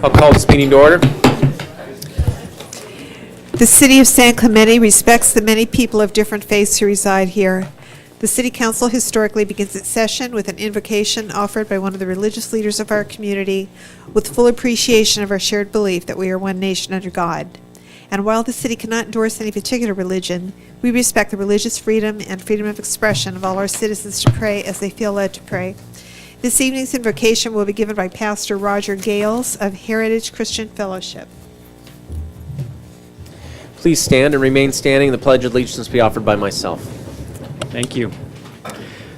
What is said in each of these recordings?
I'll call this meeting to order. The City of San Clemente respects the many people of different faiths who reside here. The City Council historically begins its session with an invocation offered by one of the religious leaders of our community with full appreciation of our shared belief that we are one nation under God. And while the City cannot endorse any particular religion, we respect the religious freedom and freedom of expression of all our citizens to pray as they feel led to pray. This evening's invocation will be given by Pastor Roger Gales of Heritage Christian Fellowship. Please stand and remain standing. The Pledge of Allegiance be offered by myself. Thank you.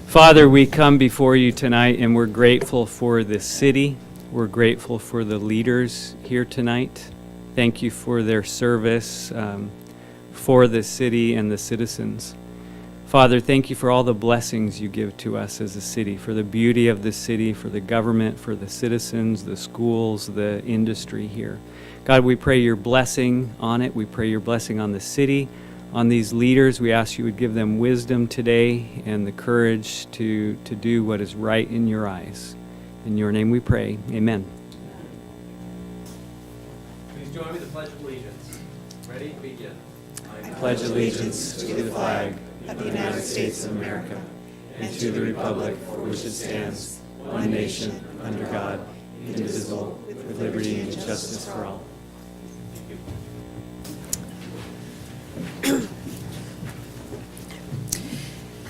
Father, we come before you tonight and we're grateful for this city. We're grateful for the leaders here tonight. Thank you for their service for the city and the citizens. Father, thank you for all the blessings you give to us as a city, for the beauty of the city, for the government, for the citizens, the schools, the industry here. God, we pray your blessing on it. We pray your blessing on the city, on these leaders. We ask you would give them wisdom today and the courage to do what is right in your eyes. In your name we pray. Amen. Please join me in the Pledge of Allegiance. Ready? Begin. I pledge allegiance to the flag of the United States of America and to the republic for which it stands, one nation, under God, indivisible, with liberty and justice for all.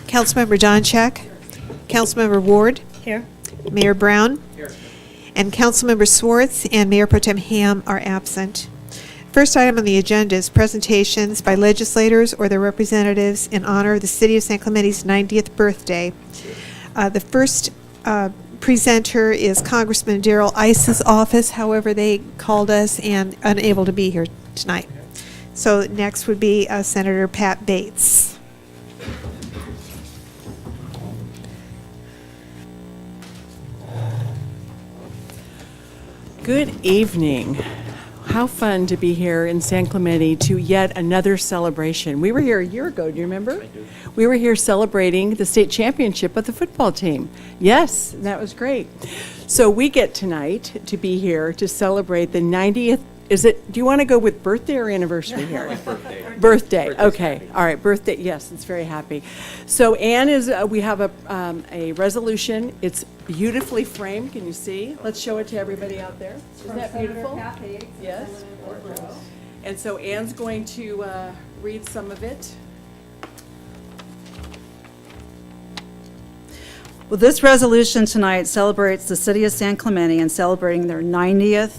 Councilmember Donchak, Councilmember Ward, Here. Mayor Brown, Here. and Councilmember Swartz and Mayor Pro Tem Ham are absent. First item on the agenda is presentations by legislators or their representatives in honor of the City of San Clemente's 90th birthday. The first presenter is Congressman Darrell Ice's office. However, they called us and unable to be here tonight. So next would be Senator Pat Bates. Good evening. How fun to be here in San Clemente to yet another celebration. We were here a year ago, do you remember? I do. We were here celebrating the state championship of the football team. Yes, that was great. So we get tonight to be here to celebrate the 90th. Do you want to go with birthday or anniversary here? Birthday. Birthday, Birthday's okay. happy. All right, birthday, yes, it's very happy. So Anne we have a resolution. It's beautifully framed, can you see? Let's show it to everybody out there. Isn't that beautiful? Yes. And so Anne's going to read some of it. Well, this resolution tonight celebrates the City of San Clemente and celebrating their 90th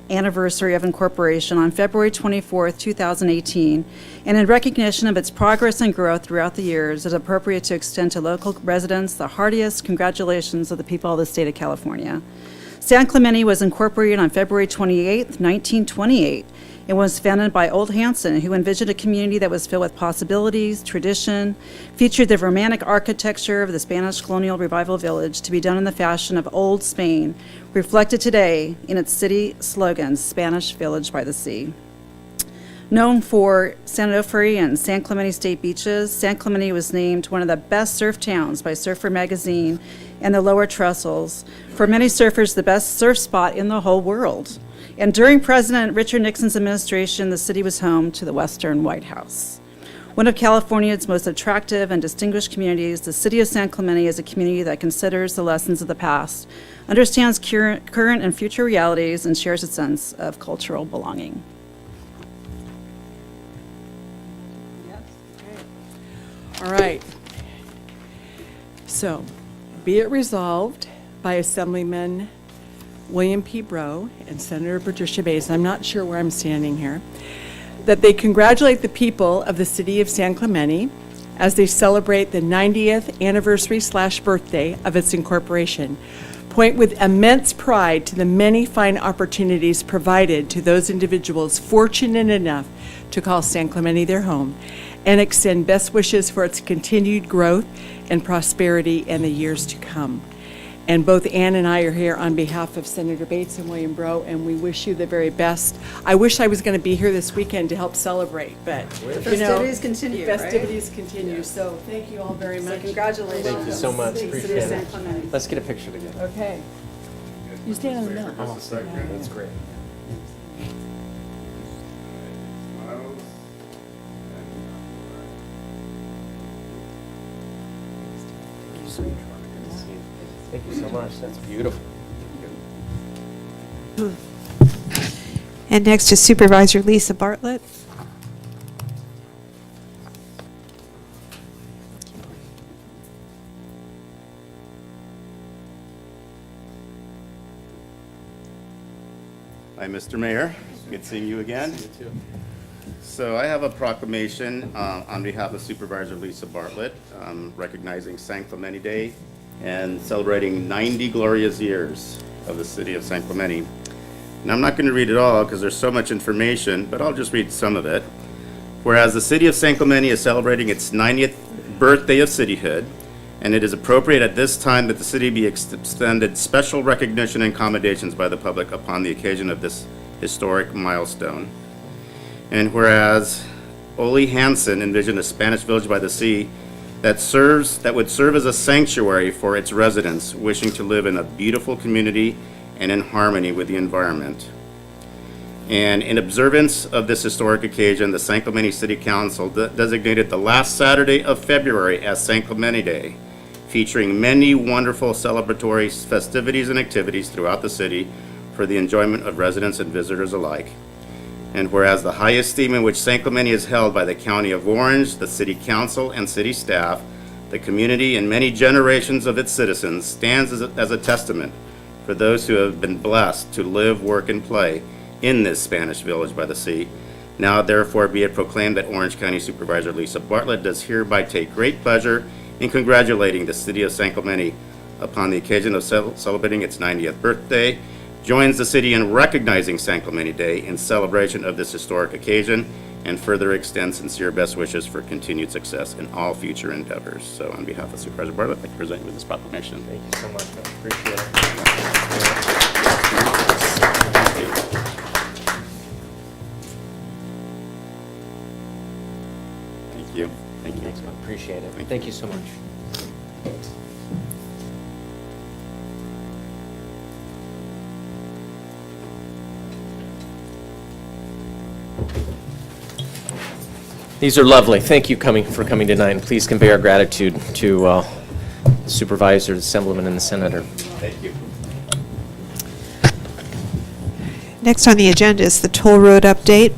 anniversary of incorporation on February 24th, 2018, and in recognition of its progress and growth throughout the years, it is appropriate to extend to local residents the heartiest congratulations of the people of the state of California. San Clemente was incorporated on February 28th, 1928, and was founded by Old Hanson, who envisioned a community that was filled with possibilities, tradition, featured the romantic architecture of the Spanish colonial revival village to be done in the fashion of old Spain, reflected today in its city slogan, Spanish Village by the Sea. Known for San Onofre and San Clemente State beaches, San Clemente was named one of the best surf towns by Surfer Magazine and the Lower Trestles. For many surfers, the best surf spot in the whole world. And during President Richard Nixon's administration, the city was home to the Western White House. One of California's most attractive and distinguished communities, the City of San Clemente is a community that considers the lessons of the past, understands current and future realities, and shares a sense of cultural belonging. All right. So, be it resolved by Assemblyman William P. Breaux and Senator Patricia Bates, I'm not sure where I'm standing here, that they congratulate the people of the City of San Clemente as they celebrate the 90th anniversary/birthday of its incorporation. Point with immense pride to the many fine opportunities provided to those individuals fortunate enough to call San Clemente their home, and extend best wishes for its continued growth and prosperity in the years to come. And both Ann and I are here on behalf of Senator Bates and William Breaux, and we wish you the very best. I wish I was going to be here this weekend to help celebrate, but The festivities continue, right? Festivities continue, so thank you all very much. So congratulations. Thank you so much. City Appreciate of San it. Clemente. Let's get a picture together. Okay. You stand in the middle. That's great. Good to see you. Thank you so much. That's beautiful. And next is Supervisor Lisa Bartlett. Hi, Mr. Mayor. Good seeing you again. You too. So I have a proclamation on behalf of Supervisor Lisa Bartlett, recognizing San Clemente Day and celebrating 90 glorious years of the city of San Clemente. And I'm not going to read it all because there's so much information, but I'll just read some of it. Whereas the city of San Clemente is celebrating its 90th birthday of cityhood, and it is appropriate at this time that the city be extended special recognition and commendations by the public upon the occasion of this historic milestone. And whereas Ole Hansen envisioned a Spanish village by the sea that would serve as a sanctuary for its residents wishing to live in a beautiful community and in harmony with the environment. And in observance of this historic occasion, the San Clemente City Council designated the last Saturday of February as San Clemente Day, featuring many wonderful celebratory festivities and activities throughout the city for the enjoyment of residents and visitors alike. And whereas the high esteem in which San Clemente is held by the County of Orange, the City Council, and city staff, the community, and many generations of its citizens stands as a testament for those who have been blessed to live, work, and play in this Spanish village by the sea. Now therefore be it proclaimed that Orange County Supervisor Lisa Bartlett does hereby take great pleasure in congratulating the city of San Clemente upon the occasion of celebrating its 90th birthday, joins the city in recognizing San Clemente Day in celebration of this historic occasion, and further extends sincere best wishes for continued success in all future endeavors. So on behalf of Supervisor Bartlett, I'd like to present you with this proclamation. Thank you so much. I appreciate it. Thank you. Thank you. Thanks, man. Appreciate it. Thank you so much. These are lovely. Thank you for coming tonight, and please convey our gratitude to Supervisor, the Assemblyman, and the Senator. Thank you. Next on the agenda is the toll road update.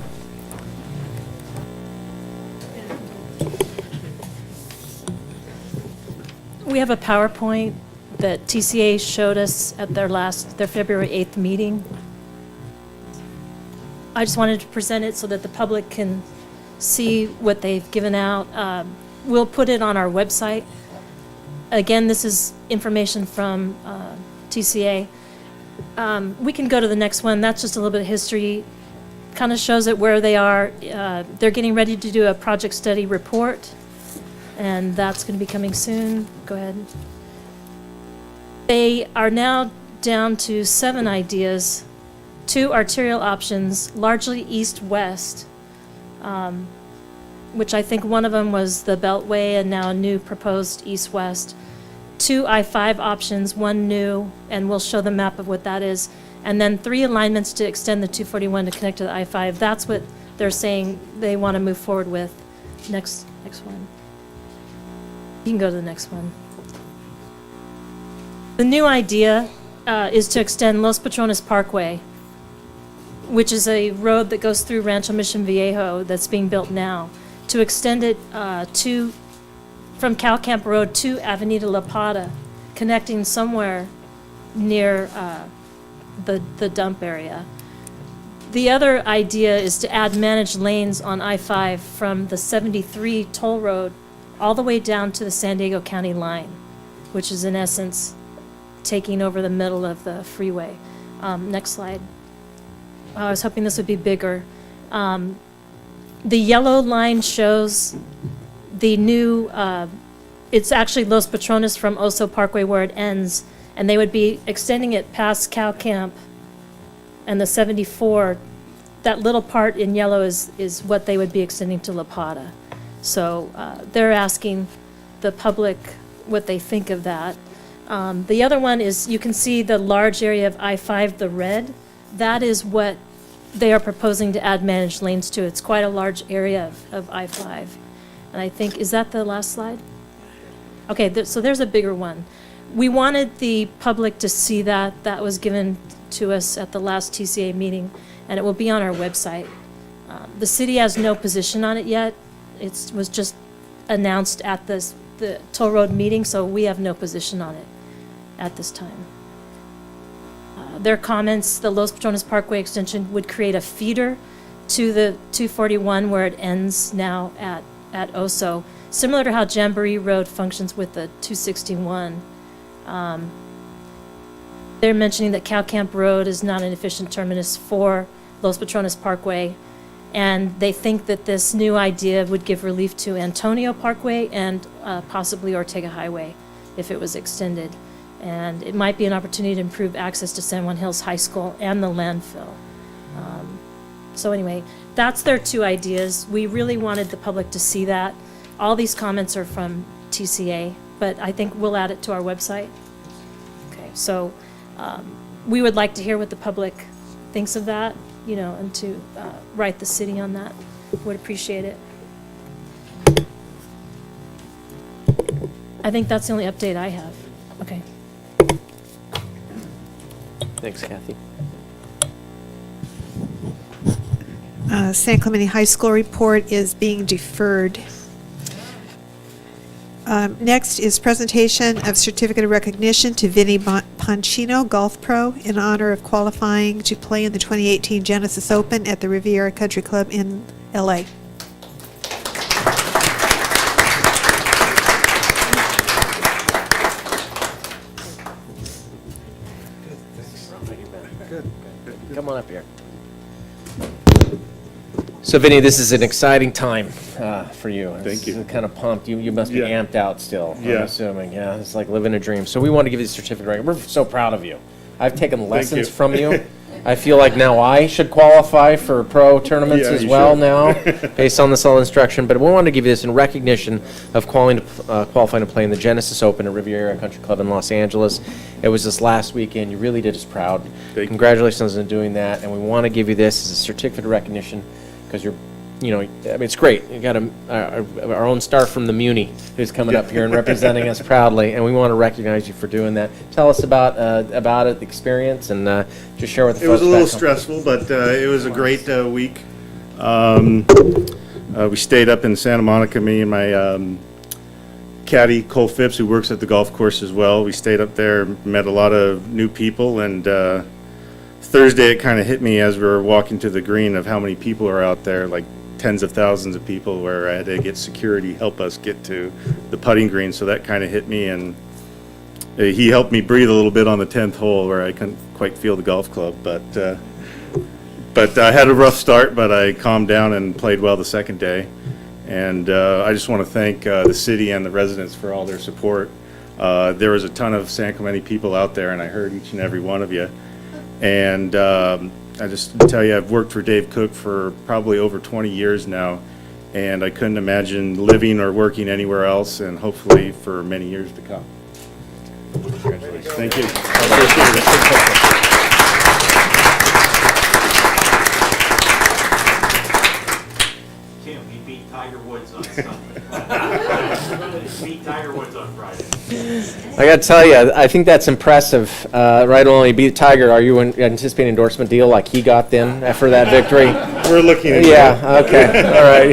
We have a PowerPoint that TCA showed us at their February 8th meeting. I just wanted to present it so that the public can see what they've given out. We'll put it on our website. Again, this is information from TCA. We can go to the next one. That's just a little bit of history. Kind of shows it where they are. They're getting ready to do a project study report, and that's going to be coming soon. Go ahead. They are now down to 7 ideas, 2 arterial options, largely east-west, which I think one of them was the Beltway and now a new proposed east-west. 2 I-5 options, 1 new, and we'll show the map of what that is. And then 3 alignments to extend the 241 to connect to the I-5. That's what they're saying they want to move forward with. Next one. You can go to the next one. The new idea is to extend Los Patrones Parkway, which is a road that goes through Rancho Mission Viejo that's being built now, to extend it from Cal Camp Road to Avenida La Plata, connecting somewhere near the dump area. The other idea is to add managed lanes on I-5 from the 73 toll road all the way down to the San Diego County line, which is in essence taking over the middle of the freeway. Next slide. I was hoping this would be bigger. The yellow line shows the new, it's actually Los Patrones from Oso Parkway where it ends, and they would be extending it past Cow Camp and the 74. That little part in yellow is what they would be extending to La Plata. So they're asking the public what they think of that. The other one is, you can see the large area of I-5, the red. That is what they are proposing to add managed lanes to. It's quite a large area of I-5. And I think, is that the last slide? Okay, so there's a bigger one. We wanted the public to see that. That was given to us at the last TCA meeting, and it will be on our website. The city has no position on it yet. It was just announced at the toll road meeting, so we have no position on it at this time. Their comments, the Los Patrones Parkway extension would create a feeder to the 241 where it ends now at Oso, similar to how Jamboree Road functions with the 261. They're mentioning that Cow Camp Road is not an efficient terminus for Los Patrones Parkway, and they think that this new idea would give relief to Antonio Parkway and possibly Ortega Highway if it was extended. And it might be an opportunity to improve access to San Juan Hills High School and the landfill. So anyway, that's their two ideas. We really wanted the public to see that. All these comments are from TCA, but I think we'll add it to our website. Okay, so we would like to hear what the public thinks of that, you know, and to write the city on that. Would appreciate it. I think that's the only update I have. Okay. Thanks, Kathy. San Clemente High School report is being deferred. Next is presentation of certificate of recognition to Vinne Poncino, Golf Pro, in honor of qualifying to play in the 2018 Genesis Open at the Riviera Country Club in LA. Come on up here. So, Vinny, this is an exciting time for you. Thank you. I'm kind of pumped. You must be Yeah. amped out still, I'm Yeah. assuming. Yeah, it's like living a dream. So we want to give you the certificate. We're so proud of you. I've taken lessons you. from you. I feel like now I should qualify for pro tournaments Yeah, as you well should. now, based on this all instruction. But we wanted to give you this in recognition of qualifying to play in the Genesis Open at Riviera Country Club in Los Angeles. It was this last weekend. You really did us proud. Thank you. Congratulations on doing that. And we want to give you this as a certificate of recognition because you're, you know, I mean, it's great. You got our own star from the Muni who's coming up here and representing us proudly, and we want to recognize you for doing that. Tell us about it, the experience, and just share with the It folks. was a little back home. stressful, but it was a great week. We stayed up in Santa Monica, me and my caddy, Cole Phipps, who works at the golf course as well. We stayed up there, met a lot of new people, and Thursday it kind of hit me as we were walking to the green of how many people are out there, like tens of thousands of people, where I had to get security help us get to the putting green. So that kind of hit me, and he helped me breathe a little bit on the 10th hole where I couldn't quite feel the golf club. But I had a rough start, but I calmed down and played well the second day. And I just want to thank the city and the residents for all their support. There was a ton of San Clemente people out there, and I heard each and every one of you. And I just tell you, I've worked for Dave Cook for probably over 20 years now, and I couldn't imagine living or working anywhere else, and hopefully for many years to come. Congratulations. Thank you. I appreciate it. Tim, he beat Tiger Woods on Sunday. He beat Tiger Woods on Friday. I got to tell you, I think that's impressive. Right on, he beat Tiger. Are you anticipating an endorsement deal like he got then after that victory? We're looking at Yeah. Okay. All right.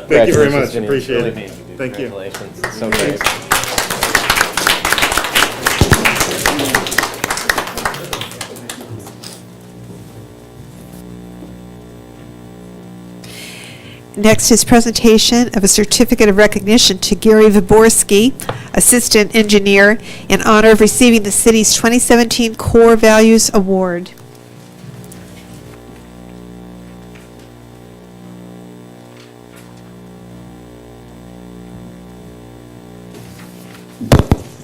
Thank you very much. Congratulations, Vinny. Appreciate Really it. amazing, dude. Thank you. Congratulations. It's so great. Next is presentation of a certificate of recognition to Gary Voborsky, Assistant Engineer, in honor of receiving the city's 2017 Core Values Award.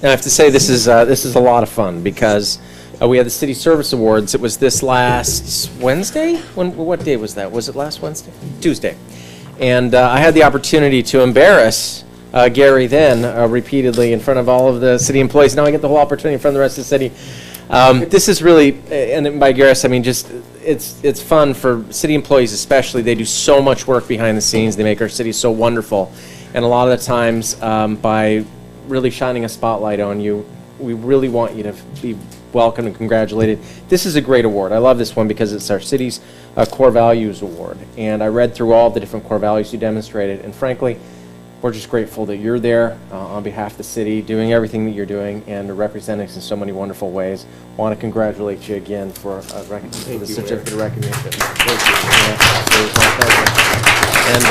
Now, I have to say this is a lot of fun because we had the City Service Awards. It was this last Wednesday? What day was that? Was it last Wednesday? Tuesday. And I had the opportunity to embarrass Gary then repeatedly in front of all of the city employees. Now I get the whole opportunity in front of the rest of the city. This is really, and by Garris, I mean just it's fun for city employees especially. They do so much work behind the scenes. They make our city so wonderful. And a lot of the times by really shining a spotlight on you. We really want you to be welcomed and congratulated. This is a great award. I love this one because it's our city's Core Values Award. And I read through all the different core values you demonstrated, and frankly, we're just grateful that you're there on behalf of the city, doing everything that you're doing and representing us in so many wonderful ways. Want to congratulate you again for the certificate of recognition. Thank you. Yeah, it was my pleasure. And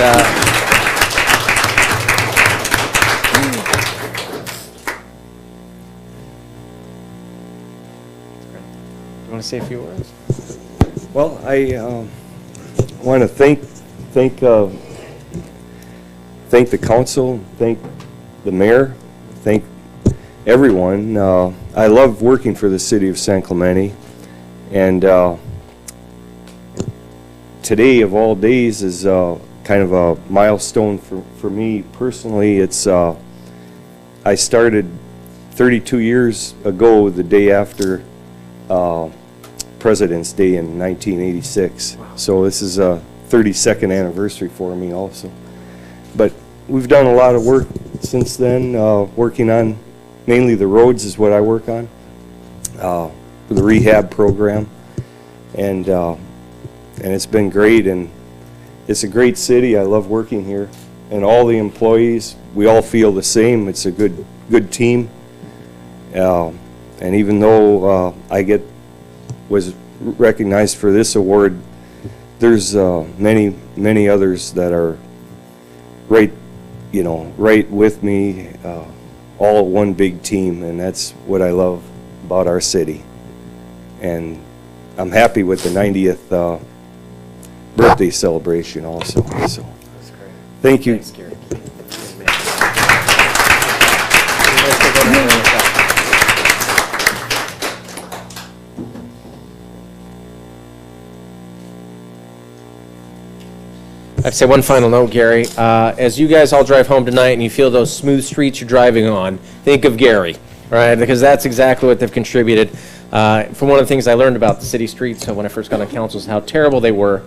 you want to say a few words? Well, I want to thank the council, thank the mayor, thank everyone. I love working for the city of San Clemente, and today of all days is kind of a milestone for me personally. It's I started 32 years ago, the day after President's Day in 1986. Wow. So this is a 32nd anniversary for me also. But we've done a lot of work since then, working on mainly the roads is what I work on, the rehab program, and it's been great, and it's a great city. I love working here, and all the employees, we all feel the same. It's a good team, and even though I was recognized for this award, there's many others that are right with me, all one big team, and that's what I love about our city. And I'm happy with the 90th birthday celebration also. So, thank you. Thanks, Gary. I'd say one final note, Gary. As you guys all drive home tonight and you feel those smooth streets you're driving on, think of Gary, right? Because that's exactly what they've contributed. From one of the things I learned about the city streets when I first got on council is how terrible they were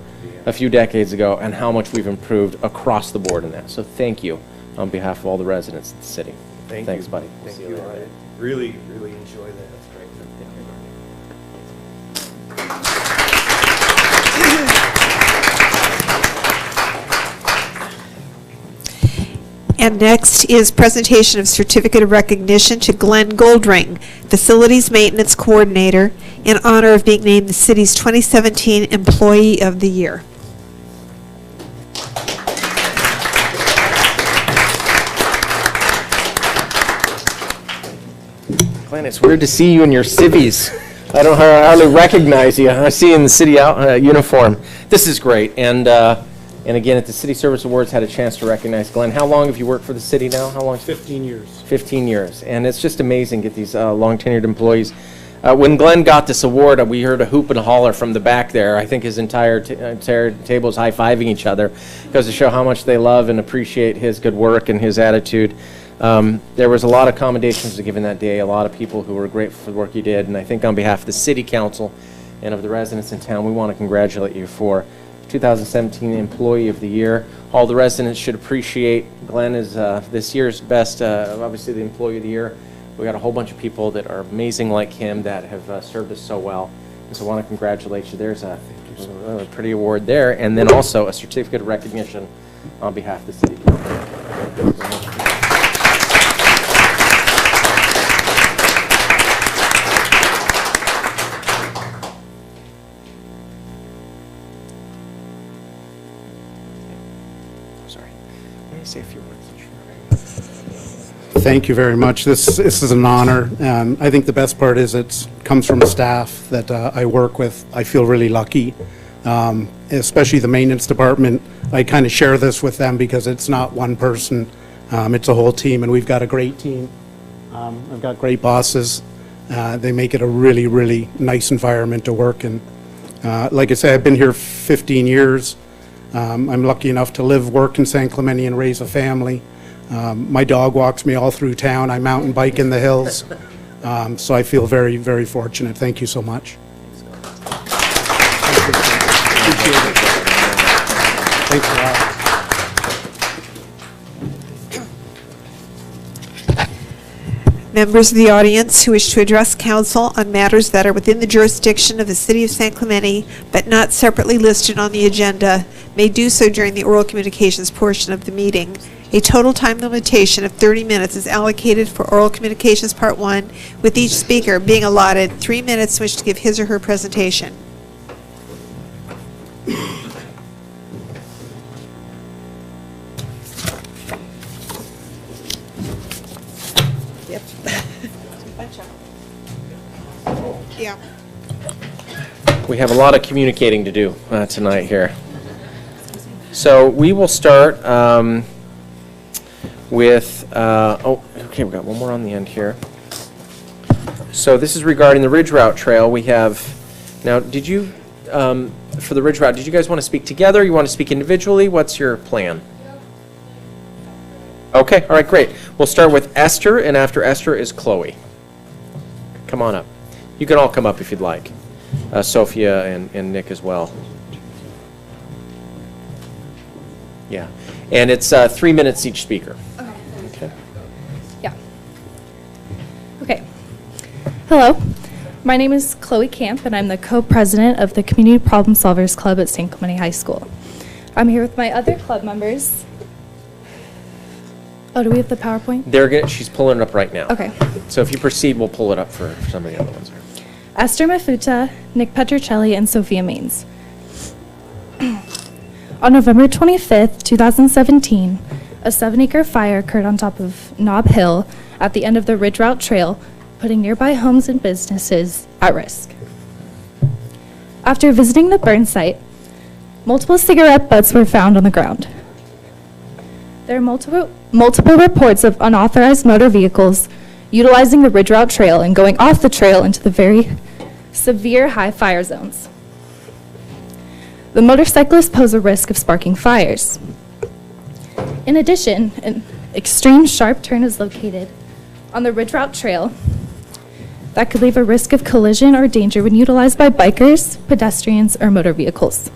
a few decades ago and how much we've improved across the board in that. So thank you on behalf of all the residents of the city. Thanks, buddy. Thank you. I really enjoy that. That's great. And next is presentation of certificate of recognition to Glenn Goldring, Facilities Maintenance Coordinator, in honor of being named the city's 2017 Employee of the Year. Glenn, it's weird to see you in your civvies. I don't hardly recognize you. I see you in the city uniform. This is great. And again, at the City Service Awards, had a chance to recognize Glenn. How long have you worked for the city now? How long? 15 years. 15 years. And it's just amazing to get these long-tenured employees. When Glenn got this award, we heard a hoop and a holler from the back there. I think his entire table is high-fiving each other. It goes to show how much they love and appreciate his good work and his attitude. There was a lot of commendations given that day, a lot of people who were grateful for the work you did. And I think on behalf of the City Council and of the residents in town, we want to congratulate you for 2017 Employee of the Year. All the residents should appreciate Glenn is this year's best, obviously the Employee of the Year. We got a whole bunch of people that are amazing like him that have served us so well. And so I want to congratulate you. There's a pretty award there. And then also a certificate of recognition on behalf of the city. Say a few words. Thank you very much. This is an honor. I think the best part is it comes from a staff that I work with. I feel really lucky, especially the maintenance department. I kind of share this with them because it's not one person. It's a whole team, and we've got a great team. I've got great bosses. They make it a really, really nice environment to work in. Like I said, I've been here 15 years. I'm lucky enough to live, work in San Clemente, and raise a family. My dog walks me all through town. I mountain bike in the hills. So I feel very, very fortunate. Thank you so much. Thanks a lot. Members of the audience who wish to address council on matters that are within the jurisdiction of the City of San Clemente but not separately listed on the agenda may do so during the oral communications portion of the meeting. A total time limitation of 30 minutes is allocated for oral communications part 1, with each speaker being allotted 3 minutes in which to give his or her presentation. Yep. Yeah. We have a lot of communicating to do tonight here. So we will start with, okay, we've got one more on the end here. So this is regarding the Ridge Route Trail. We have, now, did you, for the Ridge Route, did you guys want to speak together? You want to speak individually? What's your plan? Okay, all right, great. We'll start with Esther, and after Esther is Chloe. Come on up. You can all come up if you'd like. Sophia and Nick as well. Yeah, and it's 3 minutes each speaker. Okay. Yeah. Okay. Hello. My name is Chloe Camp, and I'm the co-president of the Community Problem Solvers Club at San Clemente High School. I'm here with my other club members. Oh, do we have the PowerPoint? She's pulling it up right now. Okay. So if you proceed, we'll pull it up for some of the other ones. Esther Mafuta, Nick Petrocelli, and Sophia Maines. On November 25th, 2017, a 7-acre fire occurred on top of Knob Hill at the end of the Ridge Route Trail, putting nearby homes and businesses at risk. After visiting the burn site, multiple cigarette butts were found on the ground. There are multiple reports of unauthorized motor vehicles utilizing the Ridge Route Trail and going off the trail into the very severe high fire zones. The motorcyclists pose a risk of sparking fires. In addition, an extreme sharp turn is located on the Ridge Route Trail that could leave a risk of collision or danger when utilized by bikers, pedestrians, or motor vehicles.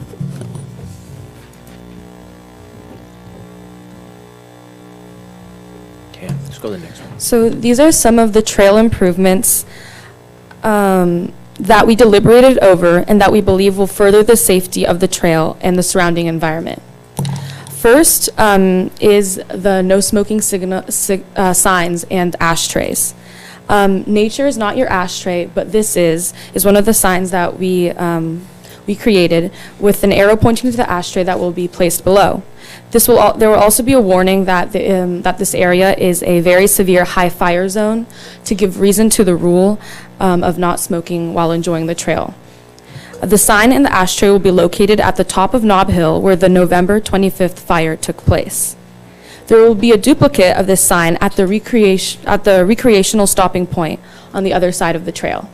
Okay, let's go to the next one. So these are some of the trail improvements that we deliberated over and that we believe will further the safety of the trail and the surrounding environment. First is the no smoking signs and ashtrays. Nature is not your ashtray, but this is one of the signs that we created with an arrow pointing to the ashtray that will be placed below. There will also be a warning that that this area is a very severe high fire zone to give reason to the rule of not smoking while enjoying the trail. The sign and the ashtray will be located at the top of Knob Hill where the November 25th fire took place. There will be a duplicate of this sign at the recreational stopping point on the other side of the trail.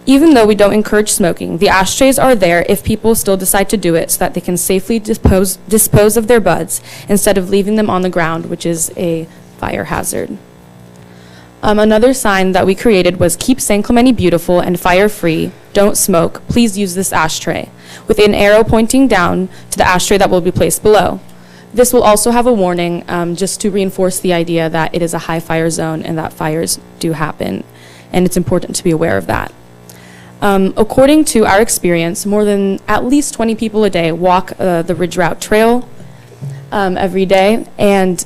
Even though we don't encourage smoking, the ashtrays are there if people still decide to do it so that they can safely dispose of their buds instead of leaving them on the ground, which is a fire hazard. Another sign that we created was "Keep San Clemente beautiful and fire-free. Don't smoke. Please use this ashtray," with an arrow pointing down to the ashtray that will be placed below. This will also have a warning just to reinforce the idea that it is a high fire zone and that fires do happen, and it's important to be aware of that. According to our experience, more than at least 20 people a day walk the Ridge Route Trail every day, and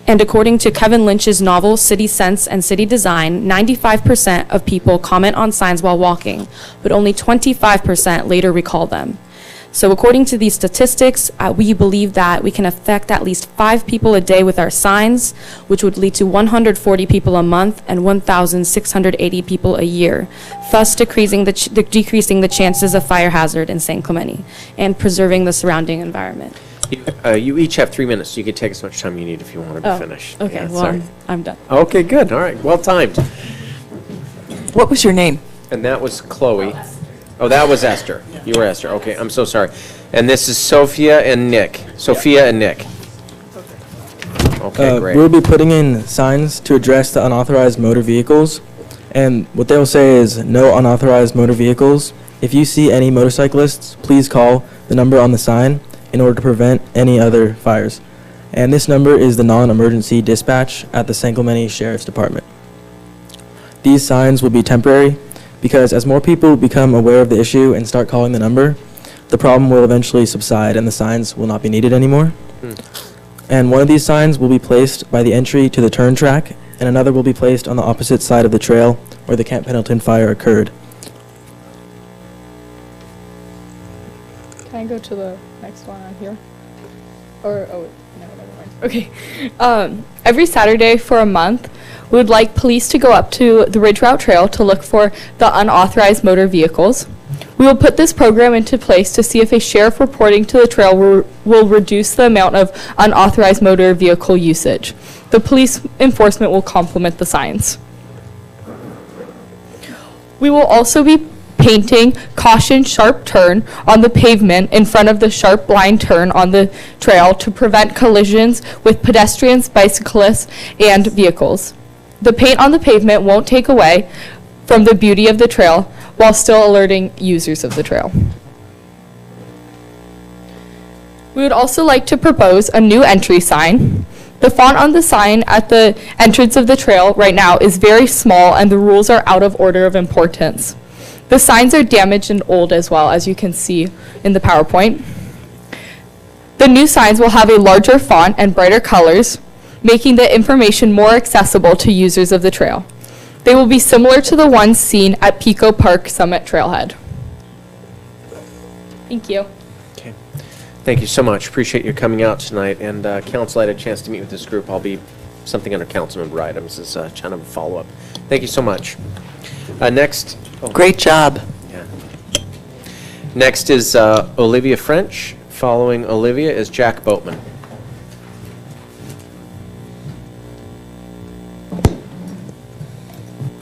according to Kevin Lynch's novel City Sense and City Design, 95% of people comment on signs while walking, but only 25% later recall them. So according to these statistics, we believe that we can affect at least 5 people a day with our signs, which would lead to 140 people a month and 1,680 people a year, thus decreasing the chances of fire hazard in San Clemente and preserving the surrounding environment. You each have 3 minutes, so you can take as much time you need if you want to be finished. Okay, Yeah, well, sorry. I'm done. Okay, good, all right, well timed. What was your name? And that was Chloe. Oh, that was Esther. You were Esther, okay, I'm so sorry. And this is Sophia and Nick. Sophia and Nick. Okay, great. We'll be putting in signs to address the unauthorized motor vehicles, and what they'll say is no unauthorized motor vehicles. If you see any motorcyclists, please call the number on the sign in order to prevent any other fires. And this number is the non-emergency dispatch at the San Clemente Sheriff's Department. these signs will be temporary because as more people become aware of the issue and start calling the number, the problem will eventually subside and the signs will not be needed anymore. And one of these signs will be placed by the entry to the turn track, and another will be placed on the opposite side of the trail where the Camp Pendleton fire occurred. Can I go to the next one on here? Or, oh, no, never mind. Okay. Every Saturday for a month, we would like police to go up to the Ridge Route Trail to look for the unauthorized motor vehicles. We will put this program into place to see if a sheriff reporting to the trail will reduce the amount of unauthorized motor vehicle usage. The police enforcement will complement the signs. We will also be painting "Caution Sharp Turn" on the pavement in front of the sharp blind turn on the trail to prevent collisions with pedestrians, bicyclists, and vehicles. The paint on the pavement won't take away from the beauty of the trail while still alerting users of the trail. We would also like to propose a new entry sign. The font on the sign at the entrance of the trail right now is very small and the rules are out of order of importance. The signs are damaged and old as well, as you can see in the PowerPoint. The new signs will have a larger font and brighter colors, making the information more accessible to users of the trail. They will be similar to the ones seen at Pico Park Summit Trailhead. Thank you. Okay. Thank you so much. Appreciate you coming out tonight. And council, I had a chance to meet with this group. I'll be something under council member items as kind of a follow-up. Thank you so much. Next. Oh. Great job. Yeah. Next is Olivia French. Following Olivia is Jack Boatman.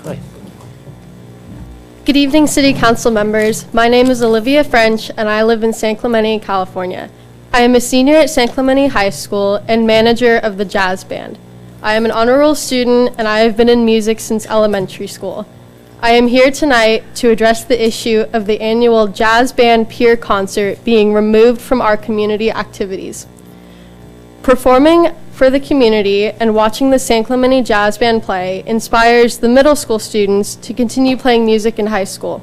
Hi. Good evening, City Council members. My name is Olivia French, and I live in San Clemente, California. I am a senior at San Clemente High School and manager of the jazz band. I am an honor roll student, and I have been in music since elementary school. I am here tonight to address the issue of the annual Jazz Band Pier Concert being removed from our community activities. Performing for the community and watching the San Clemente Jazz Band play inspires the middle school students to continue playing music in high school.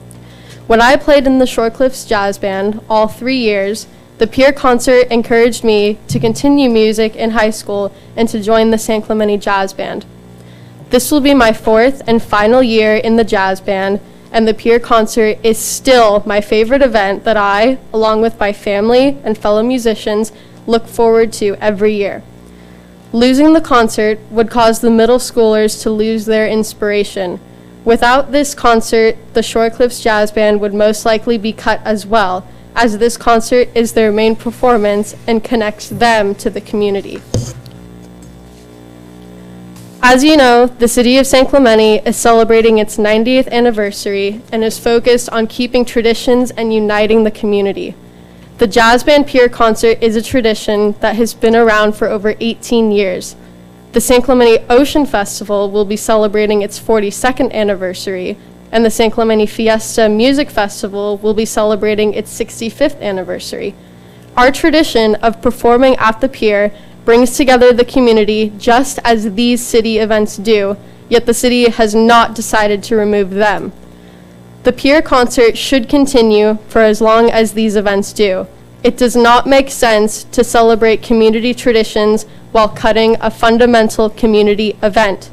When I played in the Shorecliffs Jazz Band all 3 years, the Pier Concert encouraged me to continue music in high school and to join the San Clemente Jazz Band. This will be my 4th and final year in the jazz band, and the Pier Concert is still my favorite event that I, along with my family and fellow musicians, look forward to every year. Losing the concert would cause the middle schoolers to lose their inspiration. Without this concert, the Shorecliffs Jazz Band would most likely be cut as well, as this concert is their main performance and connects them to the community. As you know, the City of San Clemente is celebrating its 90th anniversary and is focused on keeping traditions and uniting the community. The Jazz Band Pier Concert is a tradition that has been around for over 18 years. The San Clemente Ocean Festival will be celebrating its 42nd anniversary, and the San Clemente Fiesta Music Festival will be celebrating its 65th anniversary. Our tradition of performing at the pier brings together the community just as these city events do, yet the city has not decided to remove them. The Pier Concert should continue for as long as these events do. It does not make sense to celebrate community traditions while cutting a fundamental community event.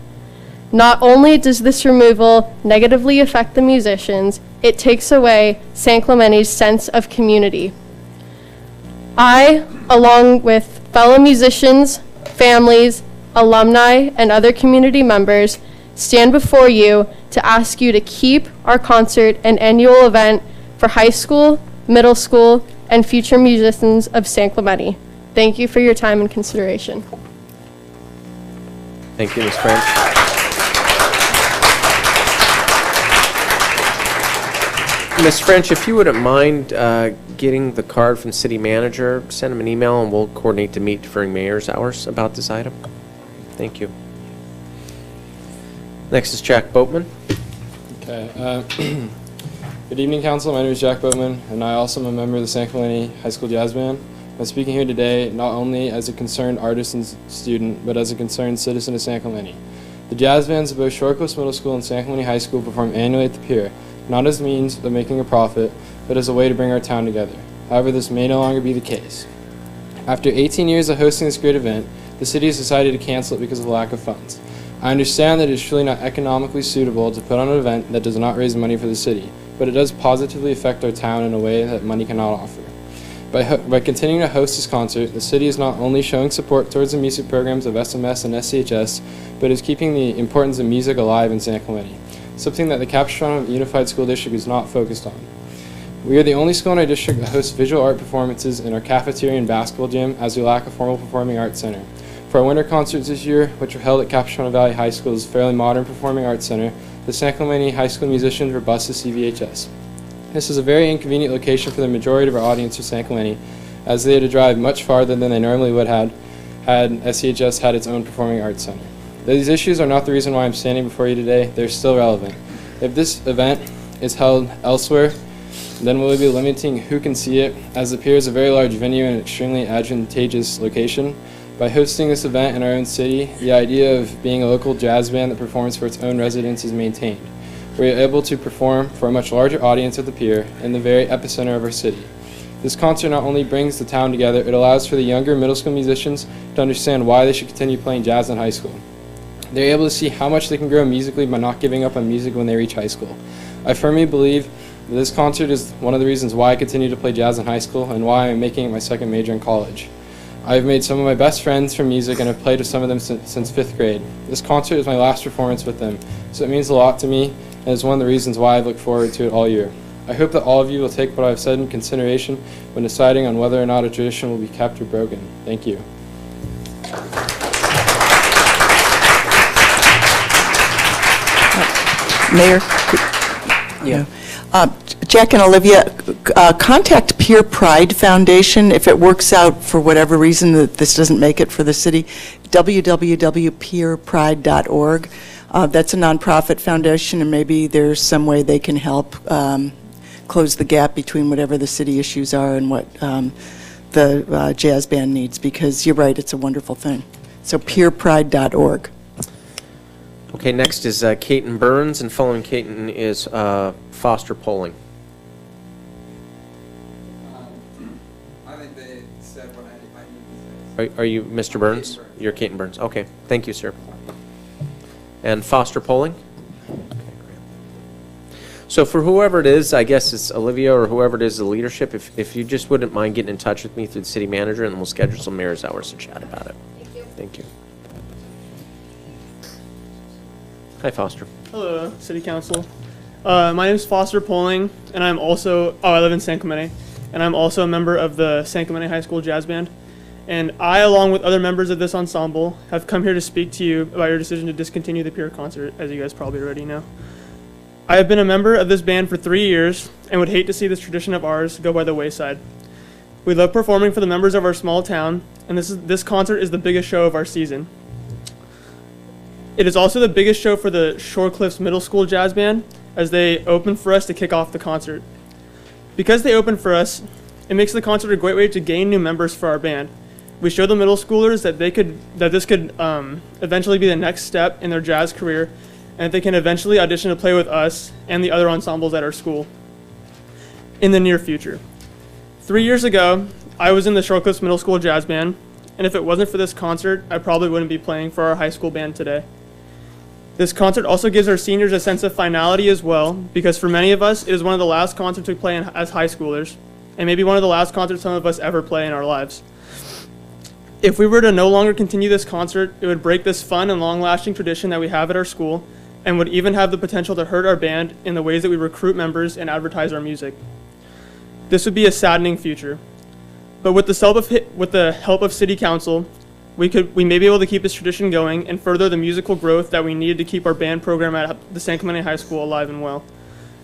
Not only does this removal negatively affect the musicians, it takes away San Clemente's sense of community. I, along with fellow musicians, families, alumni, and other community members, stand before you to ask you to keep our concert an annual event for high school, middle school, and future musicians of San Clemente. Thank you for your time and consideration. Thank you, Ms. French. Ms. French, if you wouldn't mind getting the card from city manager, send him an email and we'll coordinate to meet during mayor's hours about this item. Thank you. Next is Jack Boatman. Okay. Good evening, Council. My name is Jack Boatman, and I also am a member of the San Clemente High School Jazz Band. I'm speaking here today not only as a concerned artist and student, but as a concerned citizen of San Clemente. The jazz bands of both Shorecliff Middle School and San Clemente High School perform annually at the pier, not as a means of making a profit, but as a way to bring our town together. However, this may no longer be the case. After 18 years of hosting this great event, the city has decided to cancel it because of the lack of funds. I understand that it is truly not economically suitable to put on an event that does not raise money for the city, but it does positively affect our town in a way that money cannot offer. By continuing to host this concert, the city is not only showing support towards the music programs of SMS and SCHS, but is keeping the importance of music alive in San Clemente, something that the Capistrano Unified School District is not focused on. We are the only school in our district that hosts visual art performances in our cafeteria and basketball gym, as we lack a formal performing arts center. For our winter concerts this year, which were held at Capistrano Valley High School's fairly modern performing arts center, the San Clemente High School musicians were bused to CVHS. This is a very inconvenient location for the majority of our audience for San Clemente, as they had to drive much farther than they normally would had SCHS had its own performing arts center. Though these issues are not the reason why I'm standing before you today, they're still relevant. If this event is held elsewhere, then we'll be limiting who can see it, as the pier is a very large venue and an extremely advantageous location. By hosting this event in our own city, the idea of being a local jazz band that performs for its own residents is maintained. We are able to perform for a much larger audience at the pier in the very epicenter of our city. This concert not only brings the town together, it allows for the younger middle school musicians to understand why they should continue playing jazz in high school. They're able to see how much they can grow musically by not giving up on music when they reach high school. I firmly believe that this concert is one of the reasons why I continue to play jazz in high school and why I'm making it my second major in college. I've made some of my best friends from music and have played with some of them since 5th grade. This concert is my last performance with them, so it means a lot to me and is one of the reasons why I've looked forward to it all year. I hope that all of you will take what I've said in consideration when deciding on whether or not a tradition will be kept or broken. Thank you. Mayor? Yeah. Jack and Olivia, contact Peer Pride Foundation if it works out for whatever reason that this doesn't make it for the city, www.peerpride.org. That's a nonprofit foundation, and maybe there's some way they can help close the gap between whatever the city issues are and what the jazz band needs, because you're right, it's a wonderful thing. So peerpride.org. Okay, next is Caton Burns, and following Caton is Foster Polling. I think they said what I need to say. Are you Mr. Burns? You're Caton Burns. Okay, thank you, sir. And Foster Polling? Okay, great. So for whoever it is, I guess it's Olivia or whoever it is, the leadership, if you just wouldn't mind getting in touch with me through the city manager, and then we'll schedule some mayor's hours to chat about it. Thank you. Thank you. Hi, Foster. Hello, City Council. My name is Foster Polling, and I'm also, I live in San Clemente, and I'm also a member of the San Clemente High School Jazz Band. And I, along with other members of this ensemble, have come here to speak to you about your decision to discontinue the Pier concert, as you guys probably already know. I have been a member of this band for 3 years, and would hate to see this tradition of ours go by the wayside. We love performing for the members of our small town, and this concert is the biggest show of our season. It is also the biggest show for the Shorecliffs Middle School Jazz Band, as they open for us to kick off the concert. Because they open for us, it makes the concert a great way to gain new members for our band. We show the middle schoolers that this could eventually be the next step in their jazz career, and that they can eventually audition to play with us and the other ensembles at our school in the near future. 3 years ago, I was in the Shorecliffs Middle School Jazz Band, and if it wasn't for this concert, I probably wouldn't be playing for our high school band today. This concert also gives our seniors a sense of finality as well, because for many of us, it is one of the last concerts we play as high schoolers, and maybe one of the last concerts some of us ever play in our lives. If we were to no longer continue this concert, it would break this fun and long-lasting tradition that we have at our school, and would even have the potential to hurt our band in the ways that we recruit members and advertise our music. This would be a saddening future. But with the help of City Council, we may be able to keep this tradition going and further the musical growth that we need to keep our band program at the San Clemente High School alive and well.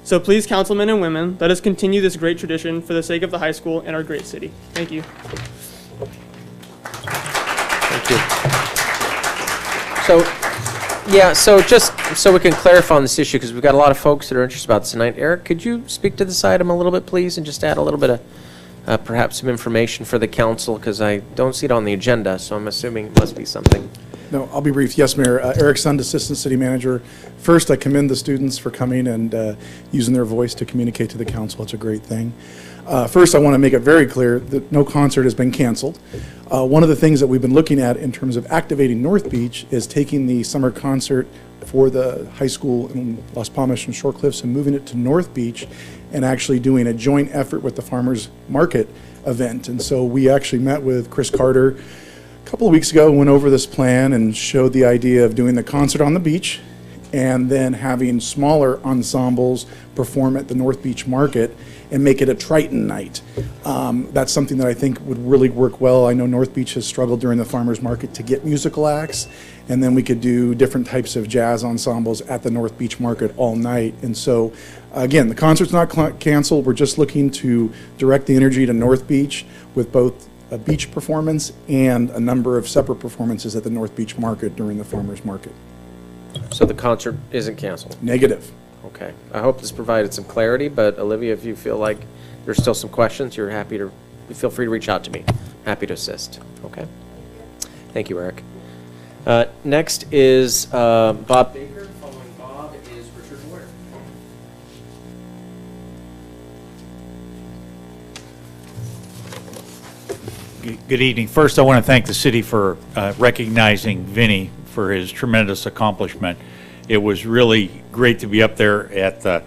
So please, councilmen and women, let us continue this great tradition for the sake of the high school and our great city. Thank you. Thank you. So just so we can clarify on this issue, because we've got a lot of folks that are interested about this tonight. Eric, could you speak to this item a little bit, please, and just add a little bit of perhaps some information for the council, because I don't see it on the agenda, so I'm assuming it must be something No, I'll be brief. Yes, Mayor. Eric Sund, Assistant City Manager. First, I commend the students for coming and using their voice to communicate to the council. It's a great thing. First, I want to make it very clear that no concert has been canceled. One of the things that we've been looking at in terms of activating North Beach is taking the summer concert for the high school in Las Palmas and Shore Cliffs and moving it to North Beach and actually doing a joint effort with the Farmers Market event. And so we actually met with Chris Carter a couple of weeks ago, went over this plan and showed the idea of doing the concert on the beach and then having smaller ensembles perform at the North Beach Market and make it a Triton night. That's something that I think would really work well. I know North Beach has struggled during the farmers market to get musical acts, and then we could do different types of jazz ensembles at the North Beach Market all night. And so, again, the concert's not canceled. We're just looking to direct the energy to North Beach with both a beach performance and a number of separate performances at the North Beach Market during the farmers market. So the concert isn't canceled? Negative. Okay. I hope this provided some clarity, but Olivia, if you feel like there's still some questions, you're happy to, feel free to reach out to me. Happy to assist. Okay? Thank you, Eric. Next is Bob Baker. Following Bob is Richard Boyer. Good evening. First, I want to thank the city for recognizing Vinne for his tremendous accomplishment. It was really great to be up there at the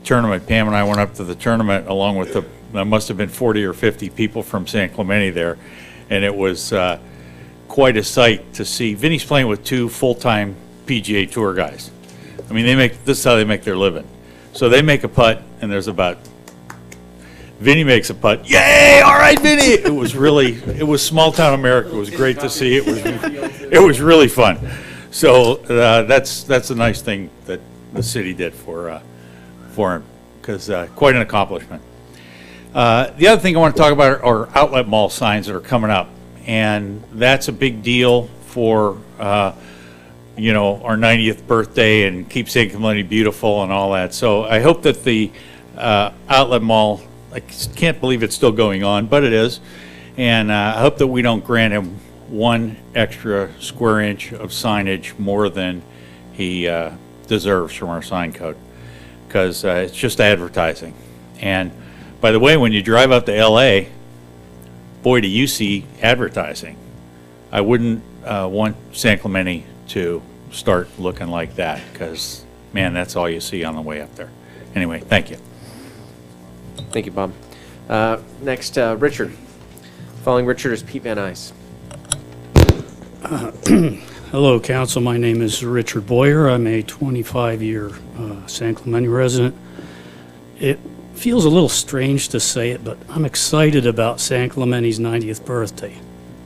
tournament. Pam and I went up to the tournament along with there must have been 40 or 50 people from San Clemente there, and it was quite a sight to see. Vinny's playing with two full-time PGA Tour guys. I mean, this is how they make their living. So they make a putt, and there's about, Vinny makes a putt. Yay! All right, Vinny! It was small town America. It was great to see. It was really fun. So that's a nice thing that the city did for him, because quite an accomplishment. The other thing I want to talk about are outlet mall signs that are coming up, and that's a big deal for our 90th birthday and keep San Clemente beautiful and all that. So I hope that the outlet mall, I can't believe it's still going on, but it is, and I hope that we don't grant him 1 extra square inch of signage more than he deserves from our sign code, because it's just advertising. And by the way, when you drive up to LA, boy, do you see advertising. I wouldn't want San Clemente to start looking like that, because, man, that's all you see on the way up there. Anyway, thank you. Thank you, Bob. Next, Richard. Following Richard is Pete Van Ice. Hello, Council. My name is Richard Boyer. I'm a 25-year San Clemente resident. It feels a little strange to say it, but I'm excited about San Clemente's 90th birthday.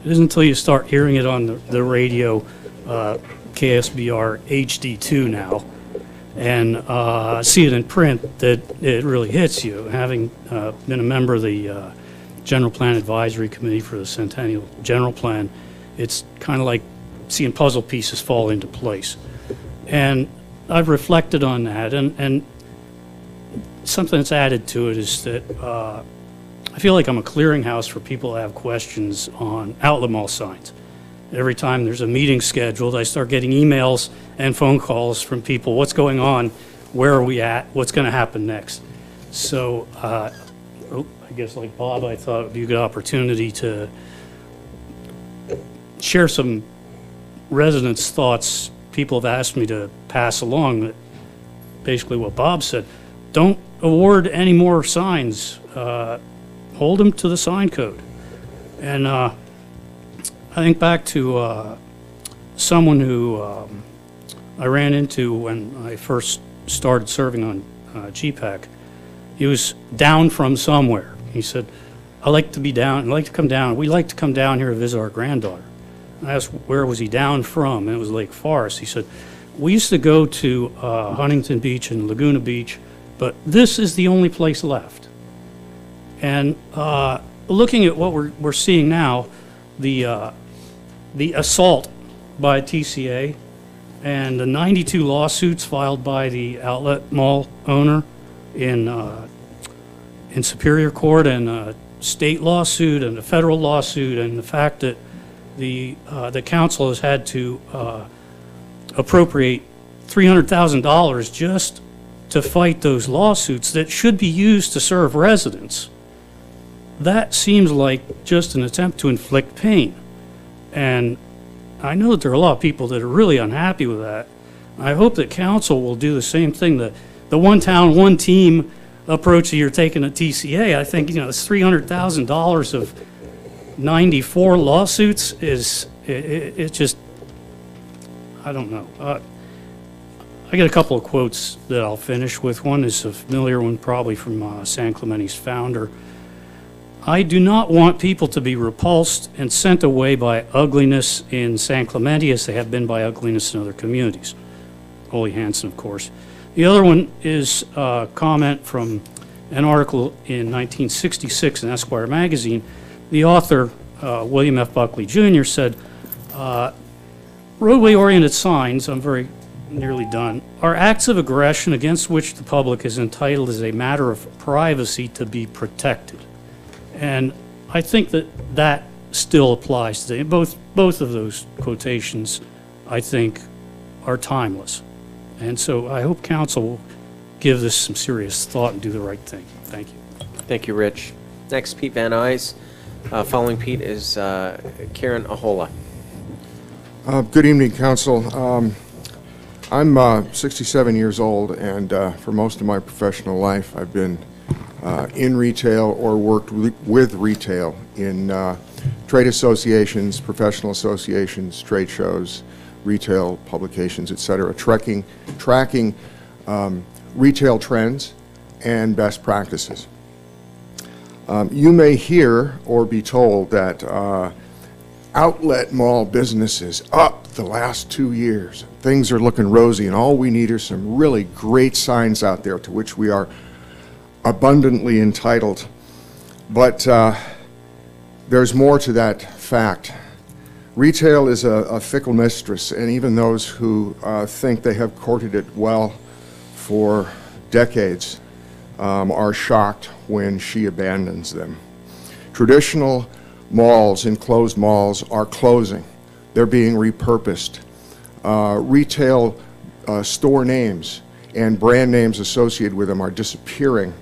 It isn't until you start hearing it on the radio, KSBR HD2 now, and see it in print that it really hits you. Having been a member of the General Plan Advisory Committee for the Centennial General Plan, it's kind of like seeing puzzle pieces fall into place. And I've reflected on that, and something that's added to it is that I feel like I'm a clearinghouse for people that have questions on outlet mall signs. Every time there's a meeting scheduled, I start getting emails and phone calls from people. What's going on? Where are we at? What's going to happen next? So I guess like Bob, I thought it would be a good opportunity to share some residents' thoughts. People have asked me to pass along basically what Bob said. Don't award any more signs. Hold them to the sign code. And I think back to someone who I ran into when I first started serving on GPAC. He was down from somewhere. He said, I like to be down, I like to come down. We like to come down here to visit our granddaughter. I asked where was he down from, and it was Lake Forest. He said, we used to go to Huntington Beach and Laguna Beach, but this is the only place left. And looking at what we're seeing now, the assault by TCA and the 92 lawsuits filed by the outlet mall owner in Superior Court, and a state lawsuit and a federal lawsuit, and the fact that the council has had to appropriate $300,000 just to fight those lawsuits that should be used to serve residents. That seems like just an attempt to inflict pain. And I know that there are a lot of people that are really unhappy with that. I hope that council will do the same thing. The one town, one team approach that you're taking at TCA, I think, it's $300,000 of 94 lawsuits it's just, I don't know. I got a couple of quotes that I'll finish with. One is a familiar one, probably from San Clemente's founder. I do not want people to be repulsed and sent away by ugliness in San Clemente as they have been by ugliness in other communities. Ole Hansen, of course. The other one is a comment from an article in 1966 in Esquire magazine. The author, William F. Buckley Jr., said, roadway-oriented signs, I'm very nearly done, are acts of aggression against which the public is entitled as a matter of privacy to be protected. And I think that still applies today. Both of those quotations, I think, are timeless. And so I hope council will give this some serious thought and do the right thing. Thank you. Thank you, Rich. Next, Pete Van Nuys. Following Pete is Karen Ahola. Good evening, Council. I'm 67 years old, and for most of my professional life, I've been in retail or worked with retail in trade associations, professional associations, trade shows, retail publications, etc., tracking retail trends and best practices. You may hear or be told that outlet mall business is up the last 2 years. Things are looking rosy, and all we need are some really great signs out there to which we are abundantly entitled. But there's more to that fact. Retail is a fickle mistress, and even those who think they have courted it well for decades are shocked when she abandons them. Traditional malls, enclosed malls, are closing. They're being repurposed. Retail store names and brand names associated with them are disappearing.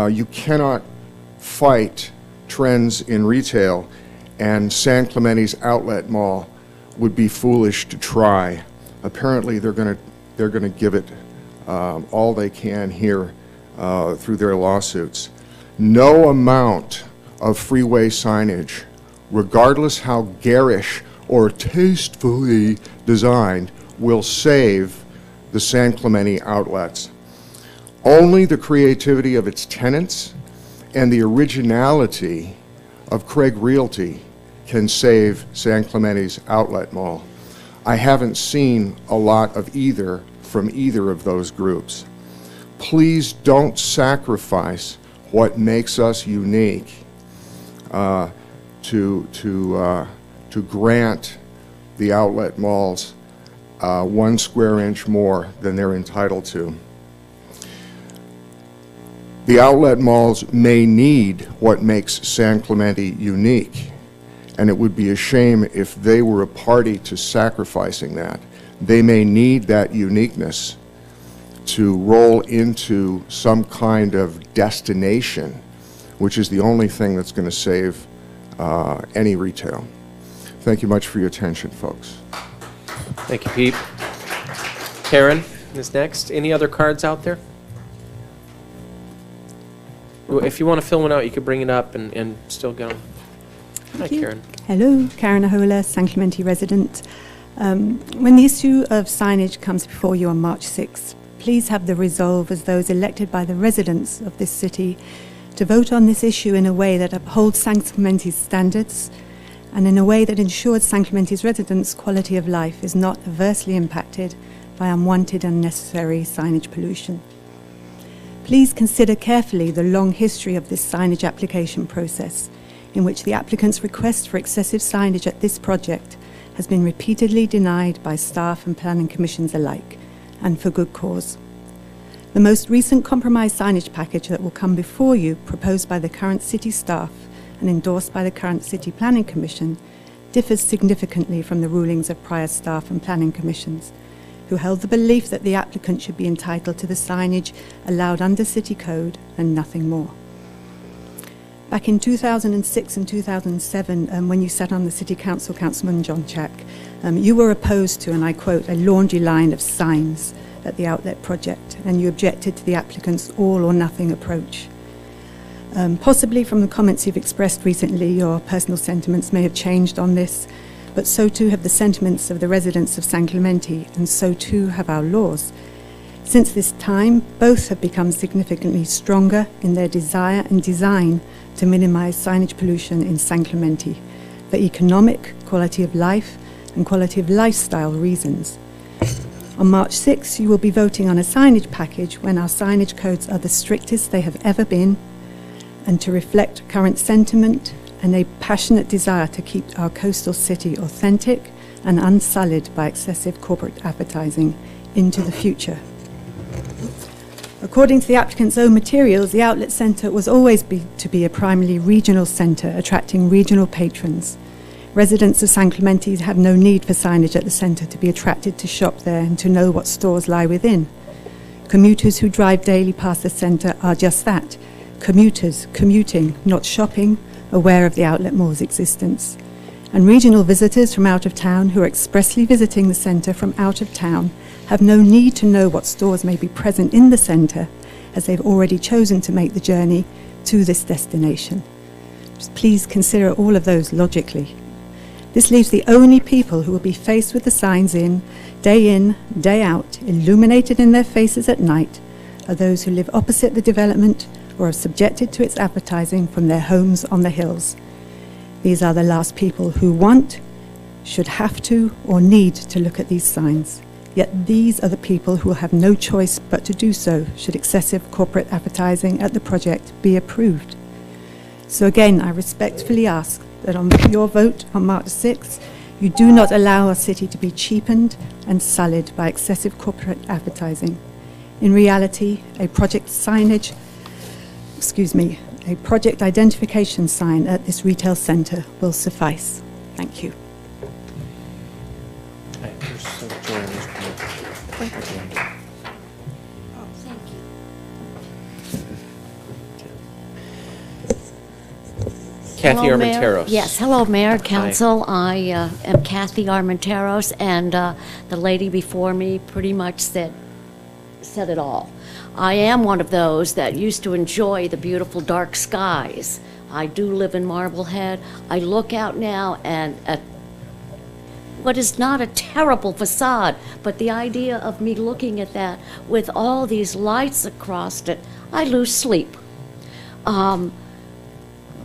You cannot fight trends in retail, and San Clemente's outlet mall would be foolish to try. Apparently, they're going to give it all they can here through their lawsuits. No amount of freeway signage, regardless how garish or tastefully designed, will save the San Clemente outlets. Only the creativity of its tenants and the originality of Craig Realty can save San Clemente's outlet mall. I haven't seen a lot of either from either of those groups. Please don't sacrifice what makes us unique to grant the outlet malls 1 square inch more than they're entitled to. The outlet malls may need what makes San Clemente unique, and it would be a shame if they were a party to sacrificing that. They may need that uniqueness to roll into some kind of destination, which is the only thing that's going to save any retail. Thank you much for your attention, folks. Thank you, Pete. Karen is next. Any other cards out there? If you want to fill one out, you could bring it up and still go. Hi, Karen. Hello, Karen Ahola, San Clemente resident. When the issue of signage comes before you on March 6th, please have the resolve as those elected by the residents of this city to vote on this issue in a way that upholds San Clemente's standards and in a way that ensures San Clemente's residents' quality of life is not adversely impacted by unwanted and unnecessary signage pollution. Please consider carefully the long history of this signage application process, in which the applicant's request for excessive signage at this project has been repeatedly denied by staff and planning commissions alike, and for good cause. The most recent compromise signage package that will come before you, proposed by the current city staff and endorsed by the current City Planning Commission, differs significantly from the rulings of prior staff and planning commissions, who held the belief that the applicant should be entitled to the signage allowed under City Code and nothing more. Back in 2006 and 2007, when you sat on the City Council, Councilman John Chack, you were opposed to, and I quote, a laundry line of signs at the outlet project, and you objected to the applicant's all or nothing approach. Possibly from the comments you've expressed recently, your personal sentiments may have changed on this, but so too have the sentiments of the residents of San Clemente, and so too have our laws. Since this time, both have become significantly stronger in their desire and design to minimize signage pollution in San Clemente for economic, quality of life, and quality of lifestyle reasons. On March 6, you will be voting on a signage package when our signage codes are the strictest they have ever been, and to reflect current sentiment and a passionate desire to keep our coastal city authentic and unsullied by excessive corporate advertising into the future. According to the applicant's own materials, the outlet centre was always to be a primarily regional centre, attracting regional patrons. Residents of San Clemente have no need for signage at the centre to be attracted to shop there and to know what stores lie within. Commuters who drive daily past the centre are just that, commuters, commuting, not shopping, aware of the outlet mall's existence. And regional visitors from out of town who are expressly visiting the centre from out of town have no need to know what stores may be present in the centre, as they've already chosen to make the journey to this destination. Just please consider all of those logically. This leaves the only people who will be faced with the signs in, day out, illuminated in their faces at night, are those who live opposite the development or are subjected to its advertising from their homes on the hills. These are the last people who want, should have to, or need to look at these signs. Yet these are the people who will have no choice but to do so should excessive corporate advertising at the project be approved. So again, I respectfully ask that on your vote on March 6th, you do not allow our city to be cheapened and sullied by excessive corporate advertising. In reality, a project identification sign at this retail centre will suffice. Thank you. Kathy Hello, Mayor. Armenteros. Yes, hello, Mayor, Council. I am Kathy Armenteros, and the lady before me pretty much said it all. I am one of those that used to enjoy the beautiful dark skies. I do live in Marblehead. I look out now and at what is not a terrible facade, but the idea of me looking at that with all these lights across it, I lose sleep.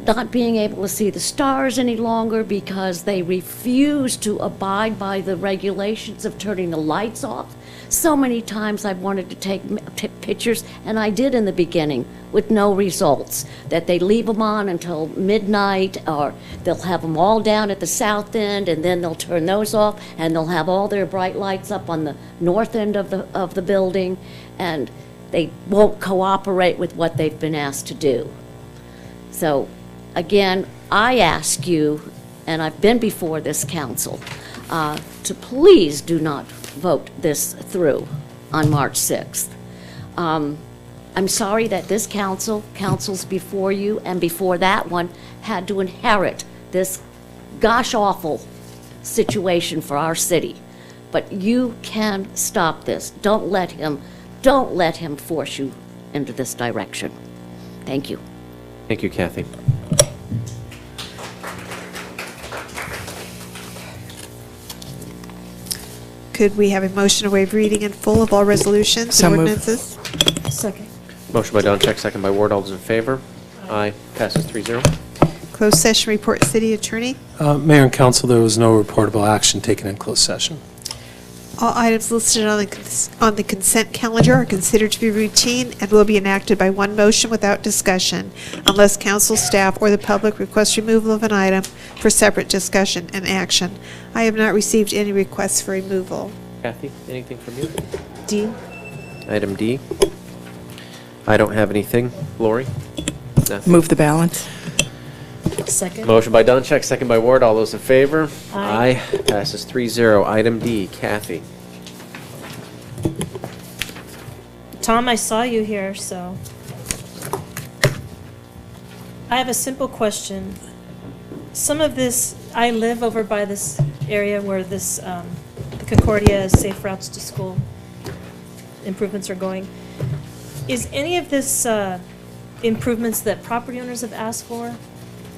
Not being able to see the stars any longer because they refuse to abide by the regulations of turning the lights off. So many times I've wanted to take pictures, and I did in the beginning, with no results. That they leave them on until midnight, or they'll have them all down at the south end, and then they'll turn those off, and they'll have all their bright lights up on the north end of the building, and they won't cooperate with what they've been asked to do. So, again, I ask you, and I've been before this council, to please do not vote this through on March 6th. I'm sorry that this councils before you and before that one had to inherit this gosh-awful situation for our city. But you can stop this. Don't let him force you into this direction. Thank you. Thank you, Kathy. Could we have a motion to waive reading in full of all resolutions and ordinances? Second. Motion by Doncheck, second by Ward. All those in favor? Aye. Passes 3-0. Closed session report, City Attorney. Mayor and Council, there was no reportable action taken in closed session. All items listed on the consent calendar are considered to be routine and will be enacted by one motion without discussion unless council, staff, or the public requests removal of an item for separate discussion and action. I have not received any requests for removal. Kathy, anything from you? D. Item D. I don't have anything. Lori? Nothing. Move the balance. Second. Motion by Dunchak, second by Ward. All those in favor? Aye. Passes 3-0. Item D, Kathy. Tom, I saw you here, so. I have a simple question. Some of this, I live over by this area where this, the Concordia Safe Routes to School improvements are going. Is any of this improvements that property owners have asked for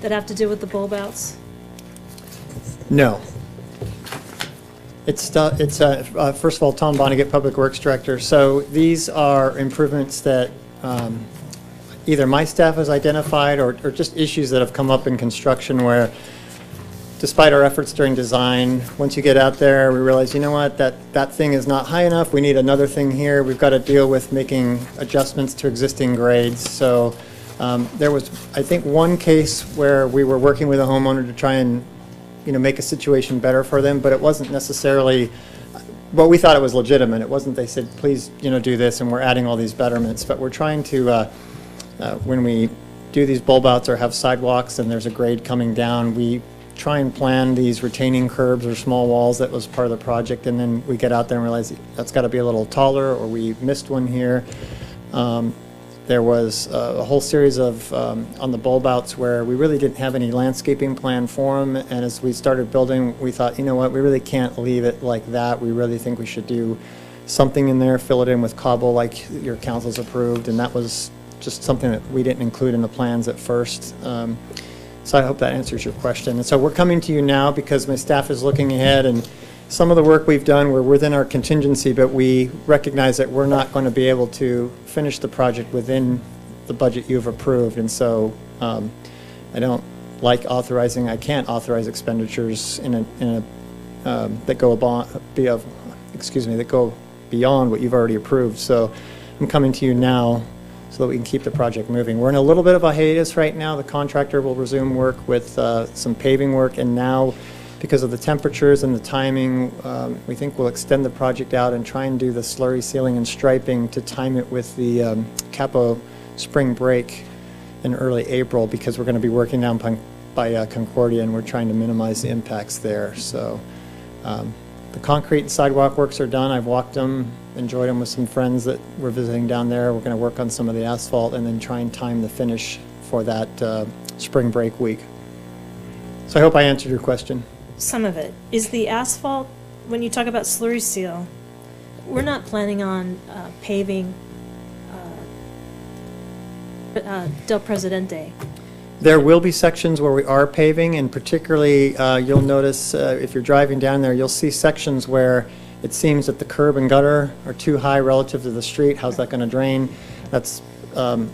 that have to do with the bulb outs? No. It's first of all, Tom Vonnegut, Public Works Director. So these are improvements that either my staff has identified or just issues that have come up in construction where, despite our efforts during design, once you get out there, we realize, you know what, that thing is not high enough. We need another thing here. We've got to deal with making adjustments to existing grades. So there was, I think, one case where we were working with a homeowner to try and make a situation better for them, but it wasn't necessarily, well, we thought it was legitimate. It wasn't, they said, please, do this, and we're adding all these betterments. But we're trying to, when we do these bulb outs or have sidewalks and there's a grade coming down, we try and plan these retaining curbs or small walls. That was part of the project, and then we get out there and realize that's got to be a little taller, or we missed one here. There was a whole series of, on the bulb outs where we really didn't have any landscaping plan for them, and as we started building, we thought, you know what, we really can't leave it like that. We really think we should do something in there, fill it in with cobble like your council's approved, and that was just something that we didn't include in the plans at first. So I hope that answers your question. And so we're coming to you now because my staff is looking ahead, and some of the work we've done, we're within our contingency, but we recognize that we're not going to be able to finish the project within the budget you've approved. And so I don't like authorizing, I can't authorize expenditures that go beyond what you've already approved. So I'm coming to you now so that we can keep the project moving. We're in a little bit of a hiatus right now. The contractor will resume work with some paving work, and now, because of the temperatures and the timing, we think we'll extend the project out and try and do the slurry sealing and striping to time it with the Capo spring break in early April, because we're going to be working down by Concordia, and we're trying to minimize the impacts there. So the concrete and sidewalk works are done. I've walked them, enjoyed them with some friends that were visiting down there. We're going to work on some of the asphalt and then try and time the finish for that spring break week. So I hope I answered your question. Some of it. Is the asphalt, when you talk about slurry seal, we're not planning on paving Del Presidente? There will be sections where we are paving, and particularly you'll notice if you're driving down there, you'll see sections where it seems that the curb and gutter are too high relative to the street. How's that going to drain? That's a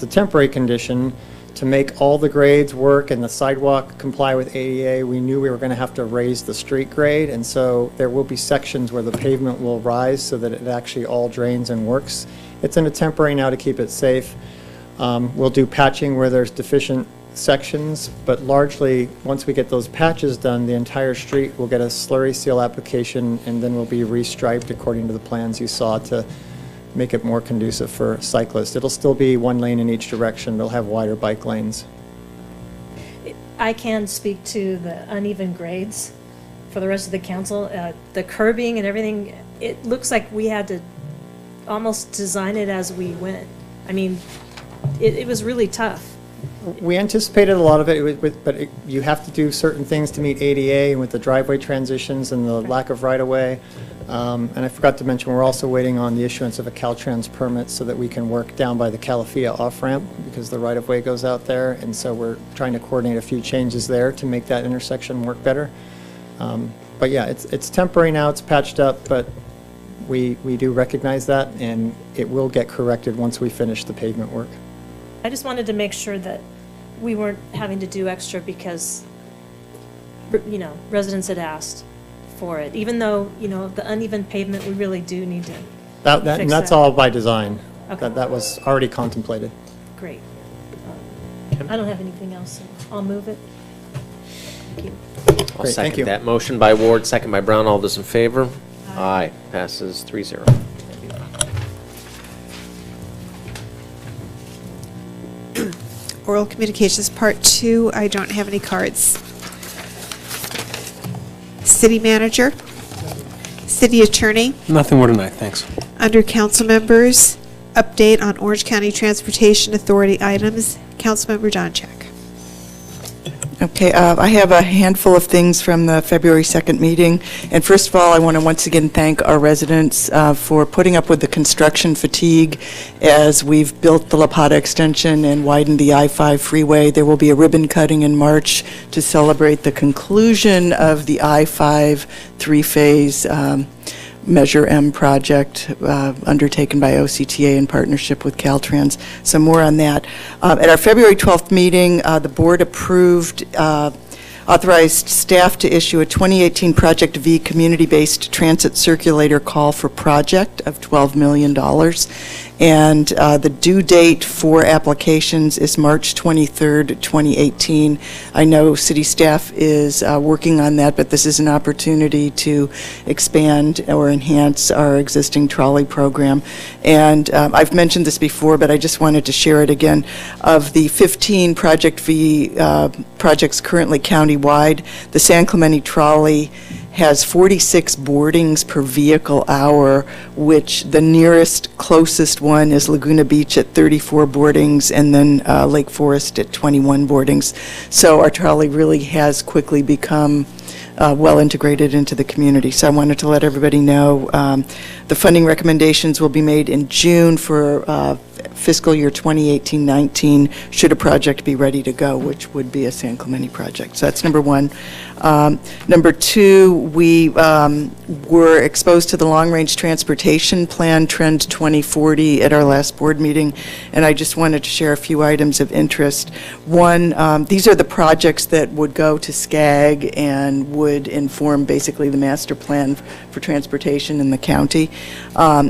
temporary condition. To make all the grades work and the sidewalk comply with ADA, we knew we were going to have to raise the street grade, and so there will be sections where the pavement will rise so that it actually all drains and works. It's in a temporary now to keep it safe. We'll do patching where there's deficient sections, but largely, once we get those patches done, the entire street will get a slurry seal application, and then will be restriped according to the plans you saw to make it more conducive for cyclists. It'll still be one lane in each direction. They'll have wider bike lanes. I can speak to the uneven grades for the rest of the council. The curbing and everything, it looks like we had to almost design it as we went. I mean, it was really tough. We anticipated a lot of it, but you have to do certain things to meet ADA, and with the driveway transitions and the lack of right-of-way. And I forgot to mention, we're also waiting on the issuance of a Caltrans permit so that we can work down by the Calafia off-ramp, because the right-of-way goes out there, and so we're trying to coordinate a few changes there to make that intersection work better. But yeah, it's temporary now, it's patched up, but we do recognize that, and it will get corrected once we finish the pavement work. I just wanted to make sure that we weren't having to do extra because, residents had asked for it, even though, the uneven pavement, we really do need to And that's all by design. Okay. That was already contemplated. Great. I don't have anything else, so I'll move it. Thank you. I'll second that. Motion by Ward, second by Brown. All those in favor? Aye. Passes 3-0. Oral Communications Part 2, I don't have any cards. City Manager, City Attorney, Nothing more tonight, thanks. under Council Members, update on Orange County Transportation Authority items, Councilmember Donchak. Okay, I have a handful of things from the February 2nd meeting. And first of all, I want to once again thank our residents for putting up with the construction fatigue as we've built the La Pata extension and widened the I-5 freeway. There will be a ribbon cutting in March to celebrate the conclusion of the I-5 three-phase Measure M project undertaken by OCTA in partnership with Caltrans. So more on that. At our February 12th meeting, the board approved, authorized staff to issue a 2018 Project V community-based transit circulator call for project of $12 million. And the due date for applications is March 23rd, 2018. I know city staff is working on that, but this is an opportunity to expand or enhance our existing trolley program. And I've mentioned this before, but I just wanted to share it again. Of the 15 Project V projects currently countywide, the San Clemente trolley has 46 boardings per vehicle hour, which the nearest closest one is Laguna Beach at 34 boardings, and then Lake Forest at 21 boardings. So our trolley really has quickly become well integrated into the community. So I wanted to let everybody know the funding recommendations will be made in June for fiscal year 2018-19, should a project be ready to go, which would be a San Clemente project. So that's number one. Number two, we were exposed to the long-range transportation plan Trend 2040 at our last board meeting, and I just wanted to share a few items of interest. One, these are the projects that would go to SCAG and would inform basically the master plan for transportation in the county.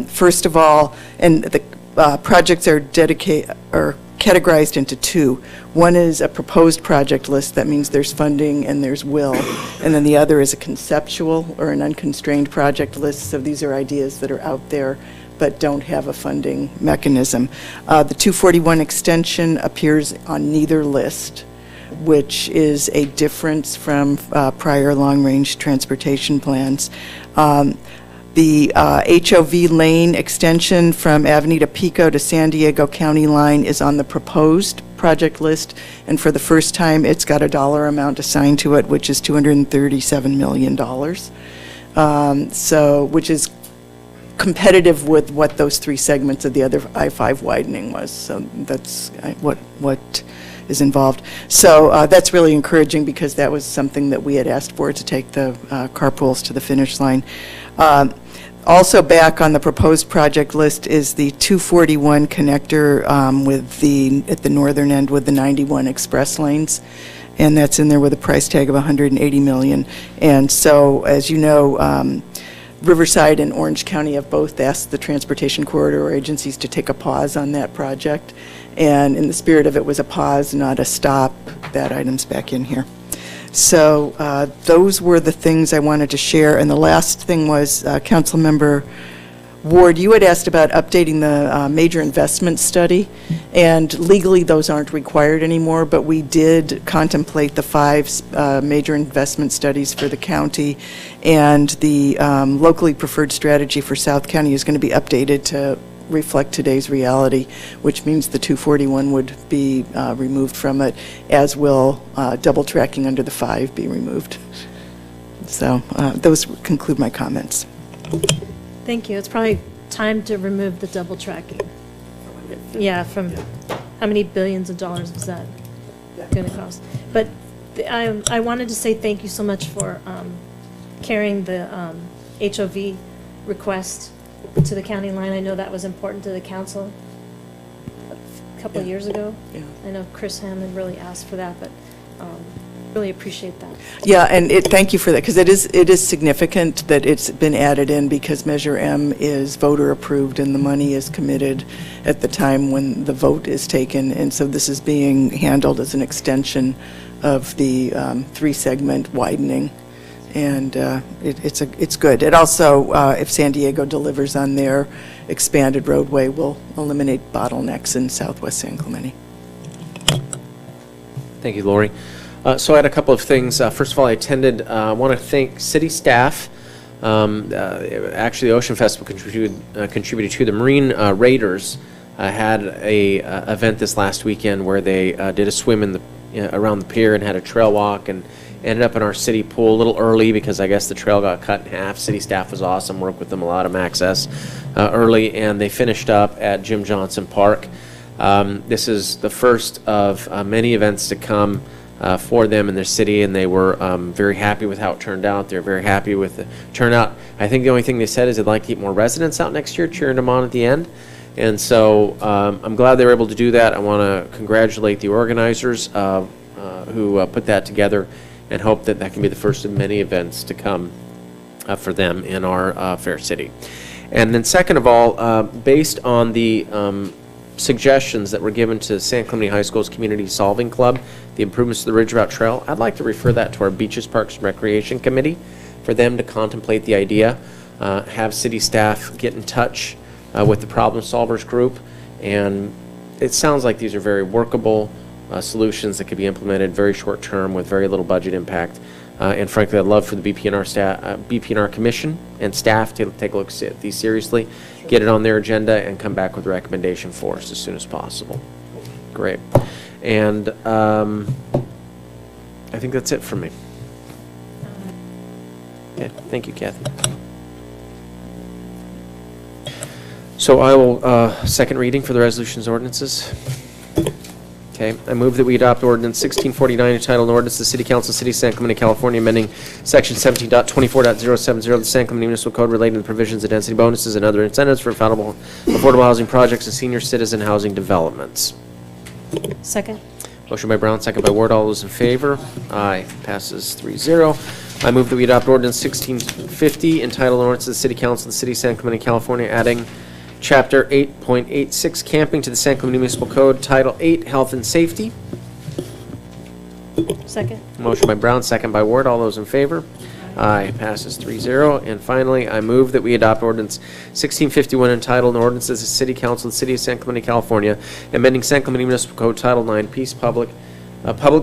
First of all, and the projects are categorized into two. One is a proposed project list. That means there's funding and there's will. And then the other is a conceptual or an unconstrained project list. So these are ideas that are out there but don't have a funding mechanism. The 241 extension appears on neither list, which is a difference from prior long-range transportation plans. The HOV lane extension from Avenida Pico to San Diego County line is on the proposed project list, and for the first time, it's got a dollar amount assigned to it, which is $237 million. Which is competitive with what those three segments of the other I-5 widening was. So that's what is involved. So that's really encouraging because that was something that we had asked for, to take the carpools to the finish line. Also back on the proposed project list is the 241 connector at the northern end with the 91 express lanes, and that's in there with a price tag of $180 million. And so, as you know, Riverside and Orange County have both asked the transportation corridor agencies to take a pause on that project, and in the spirit of it was a pause, not a stop. That item's back in here. So those were the things I wanted to share. And the last thing was, Councilmember Ward, you had asked about updating the major investment study, and legally those aren't required anymore, but we did contemplate the 5 major investment studies for the county, and the locally preferred strategy for South County is going to be updated to reflect today's reality, which means the 241 would be removed from it, as will double tracking under the 5 be removed. So those conclude my comments. Thank you. It's probably time to remove the double tracking. Yeah, from how many billions of dollars is that going to cost? But I wanted to say thank you so much for carrying the HOV request to the county line. I know that was important to the council a couple of years ago. Yeah. I know Chris Hammond really asked for that, but really appreciate that. Yeah, and thank you for that, because it is significant that it's been added in, because Measure M is voter approved and the money is committed at the time when the vote is taken, and so this is being handled as an extension of the 3-segment widening. And it's good. It also, if San Diego delivers on their expanded roadway, will eliminate bottlenecks in southwest San Clemente. Thank you, Lori. So I had a couple of things. First of all, I want to thank city staff. Actually, the Ocean Festival contributed to the Marine Raiders. Had a event this last weekend where they did a swim in around the pier and had a trail walk and ended up in our city pool a little early because I guess the trail got cut in half. City staff was awesome, worked with them a lot of access early, and they finished up at Jim Johnson Park. This is the first of many events to come for them in their city, and they were very happy with how it turned out. They're very happy with the turnout. I think the only thing they said is they'd like to keep more residents out next year, cheering them on at the end. And so I'm glad they were able to do that. I want to congratulate the organizers who put that together and hope that that can be the first of many events to come for them in our fair city. And then second of all, based on the suggestions that were given to San Clemente High School's Community Solving Club, the improvements to the Ridge Route Trail, I'd like to refer that to our Beaches, Parks, and Recreation Committee for them to contemplate the idea, have city staff get in touch with the Problem Solvers group, and it sounds like these are very workable solutions that could be implemented very short term with very little budget impact. And frankly, I'd love for the BPNR Commission and staff to take a look at these seriously, get it on their agenda, and come back with a recommendation for us as soon as possible. Great. And I think that's it for me. Okay, thank you, Kathy. So I will second reading for the resolutions and ordinances. Okay, I move that we adopt ordinance 1649 entitled Ordinance to the City Council, City of San Clemente, California, amending section 17.24.070 of the San Clemente Municipal Code relating to the provisions of density bonuses and other incentives for affordable housing projects and senior citizen housing developments. Second. Motion by Brown, second by Ward. All those in favor? Aye. Passes 3-0. I move that we adopt ordinance 1650 entitled Ordinance to the City Council of the City of San Clemente, California, adding Chapter 8.86 Camping to the San Clemente Municipal Code, Title 8 Health and Safety. Second. Motion by Brown, second by Ward. All those in favor? Aye. Passes 3-0. And finally, I move that we adopt ordinance 1651 entitled Ordinances of the City Council of the City of San Clemente, California, amending San Clemente Municipal Code, Title 9 Peace, Public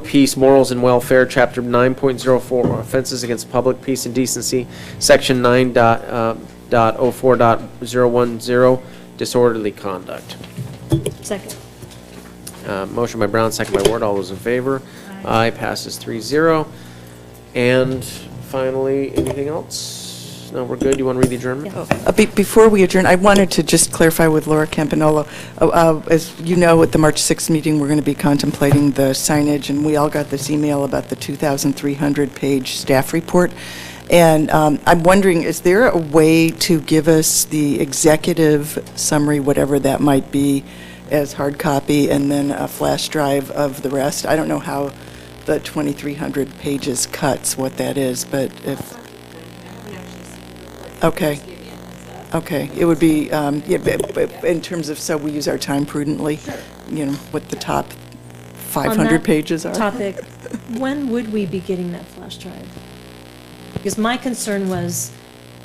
Peace, Morals, and Welfare, Chapter 9.04 Offenses Against Public Peace and Decency, Section 9.04.010 Disorderly Conduct. Second. Motion by Brown, second by Ward. All those in favor? Aye. Passes 3-0. And finally, anything else? No, we're good. You want to read the adjournment? Before we adjourn, I wanted to just clarify with Laura Campanolo. As you know, at the March 6th meeting, we're going to be contemplating the signage, and we all got this email about the 2,300-page staff report. And I'm wondering, is there a way to give us the executive summary, whatever that might be, as hard copy, and then a flash drive of the rest? I don't know how the 2,300 pages cuts, what that is, but if... Okay. Okay. It would be, in terms of, so we use our time prudently, you know, what the top 500 pages are. Topic, when would we be getting that flash drive? Because my concern was,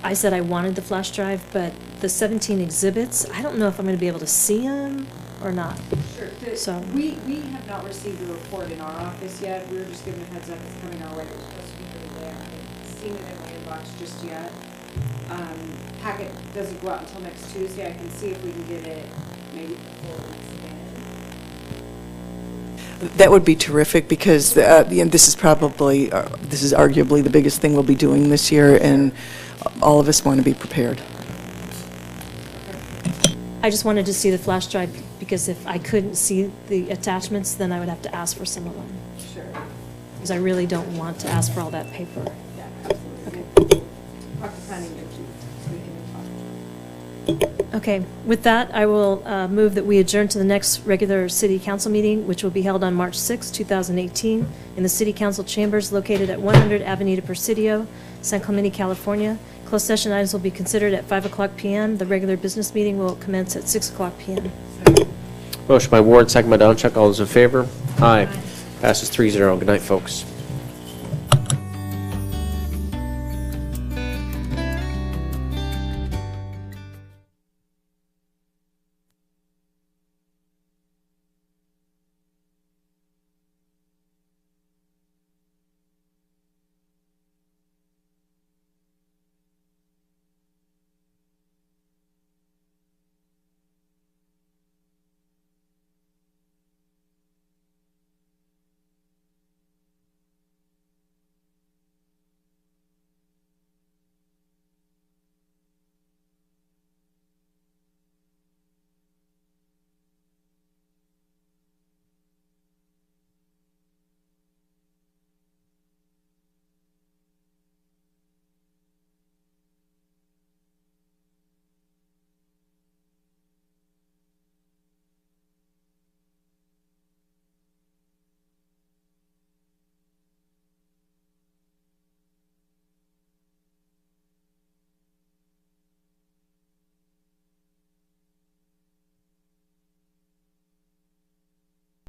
I said I wanted the flash drive, but the 17 exhibits, I don't know if I'm going to be able to see them or not. Sure. So we have not received the report in our office yet. We were just given a heads up it's coming our way. It was supposed to be here today. I haven't seen it in my inbox just yet. Packet doesn't go out until next Tuesday. I can see if we can get it maybe before the next event. That would be terrific, because this is probably, this is arguably the biggest thing we'll be doing this year, and all of us want to be prepared. I just wanted to see the flash drive, because if I couldn't see the attachments, then I would have to ask for some of them. Sure. Because I really don't want to ask for all that paper. Yeah, absolutely. Okay. Talk to planning next week. Okay, with that, I will move that we adjourn to the next regular city council meeting, which will be held on March 6, 2018, in the city council chambers located at 100 Avenida Presidio, San Clemente, California. Closed session items will be considered at 5:00 p.m. The regular business meeting will commence at 6:00 p.m. Motion by Ward, second by Donchuk. All those in favor? Aye. Passes 3-0. Good night, folks.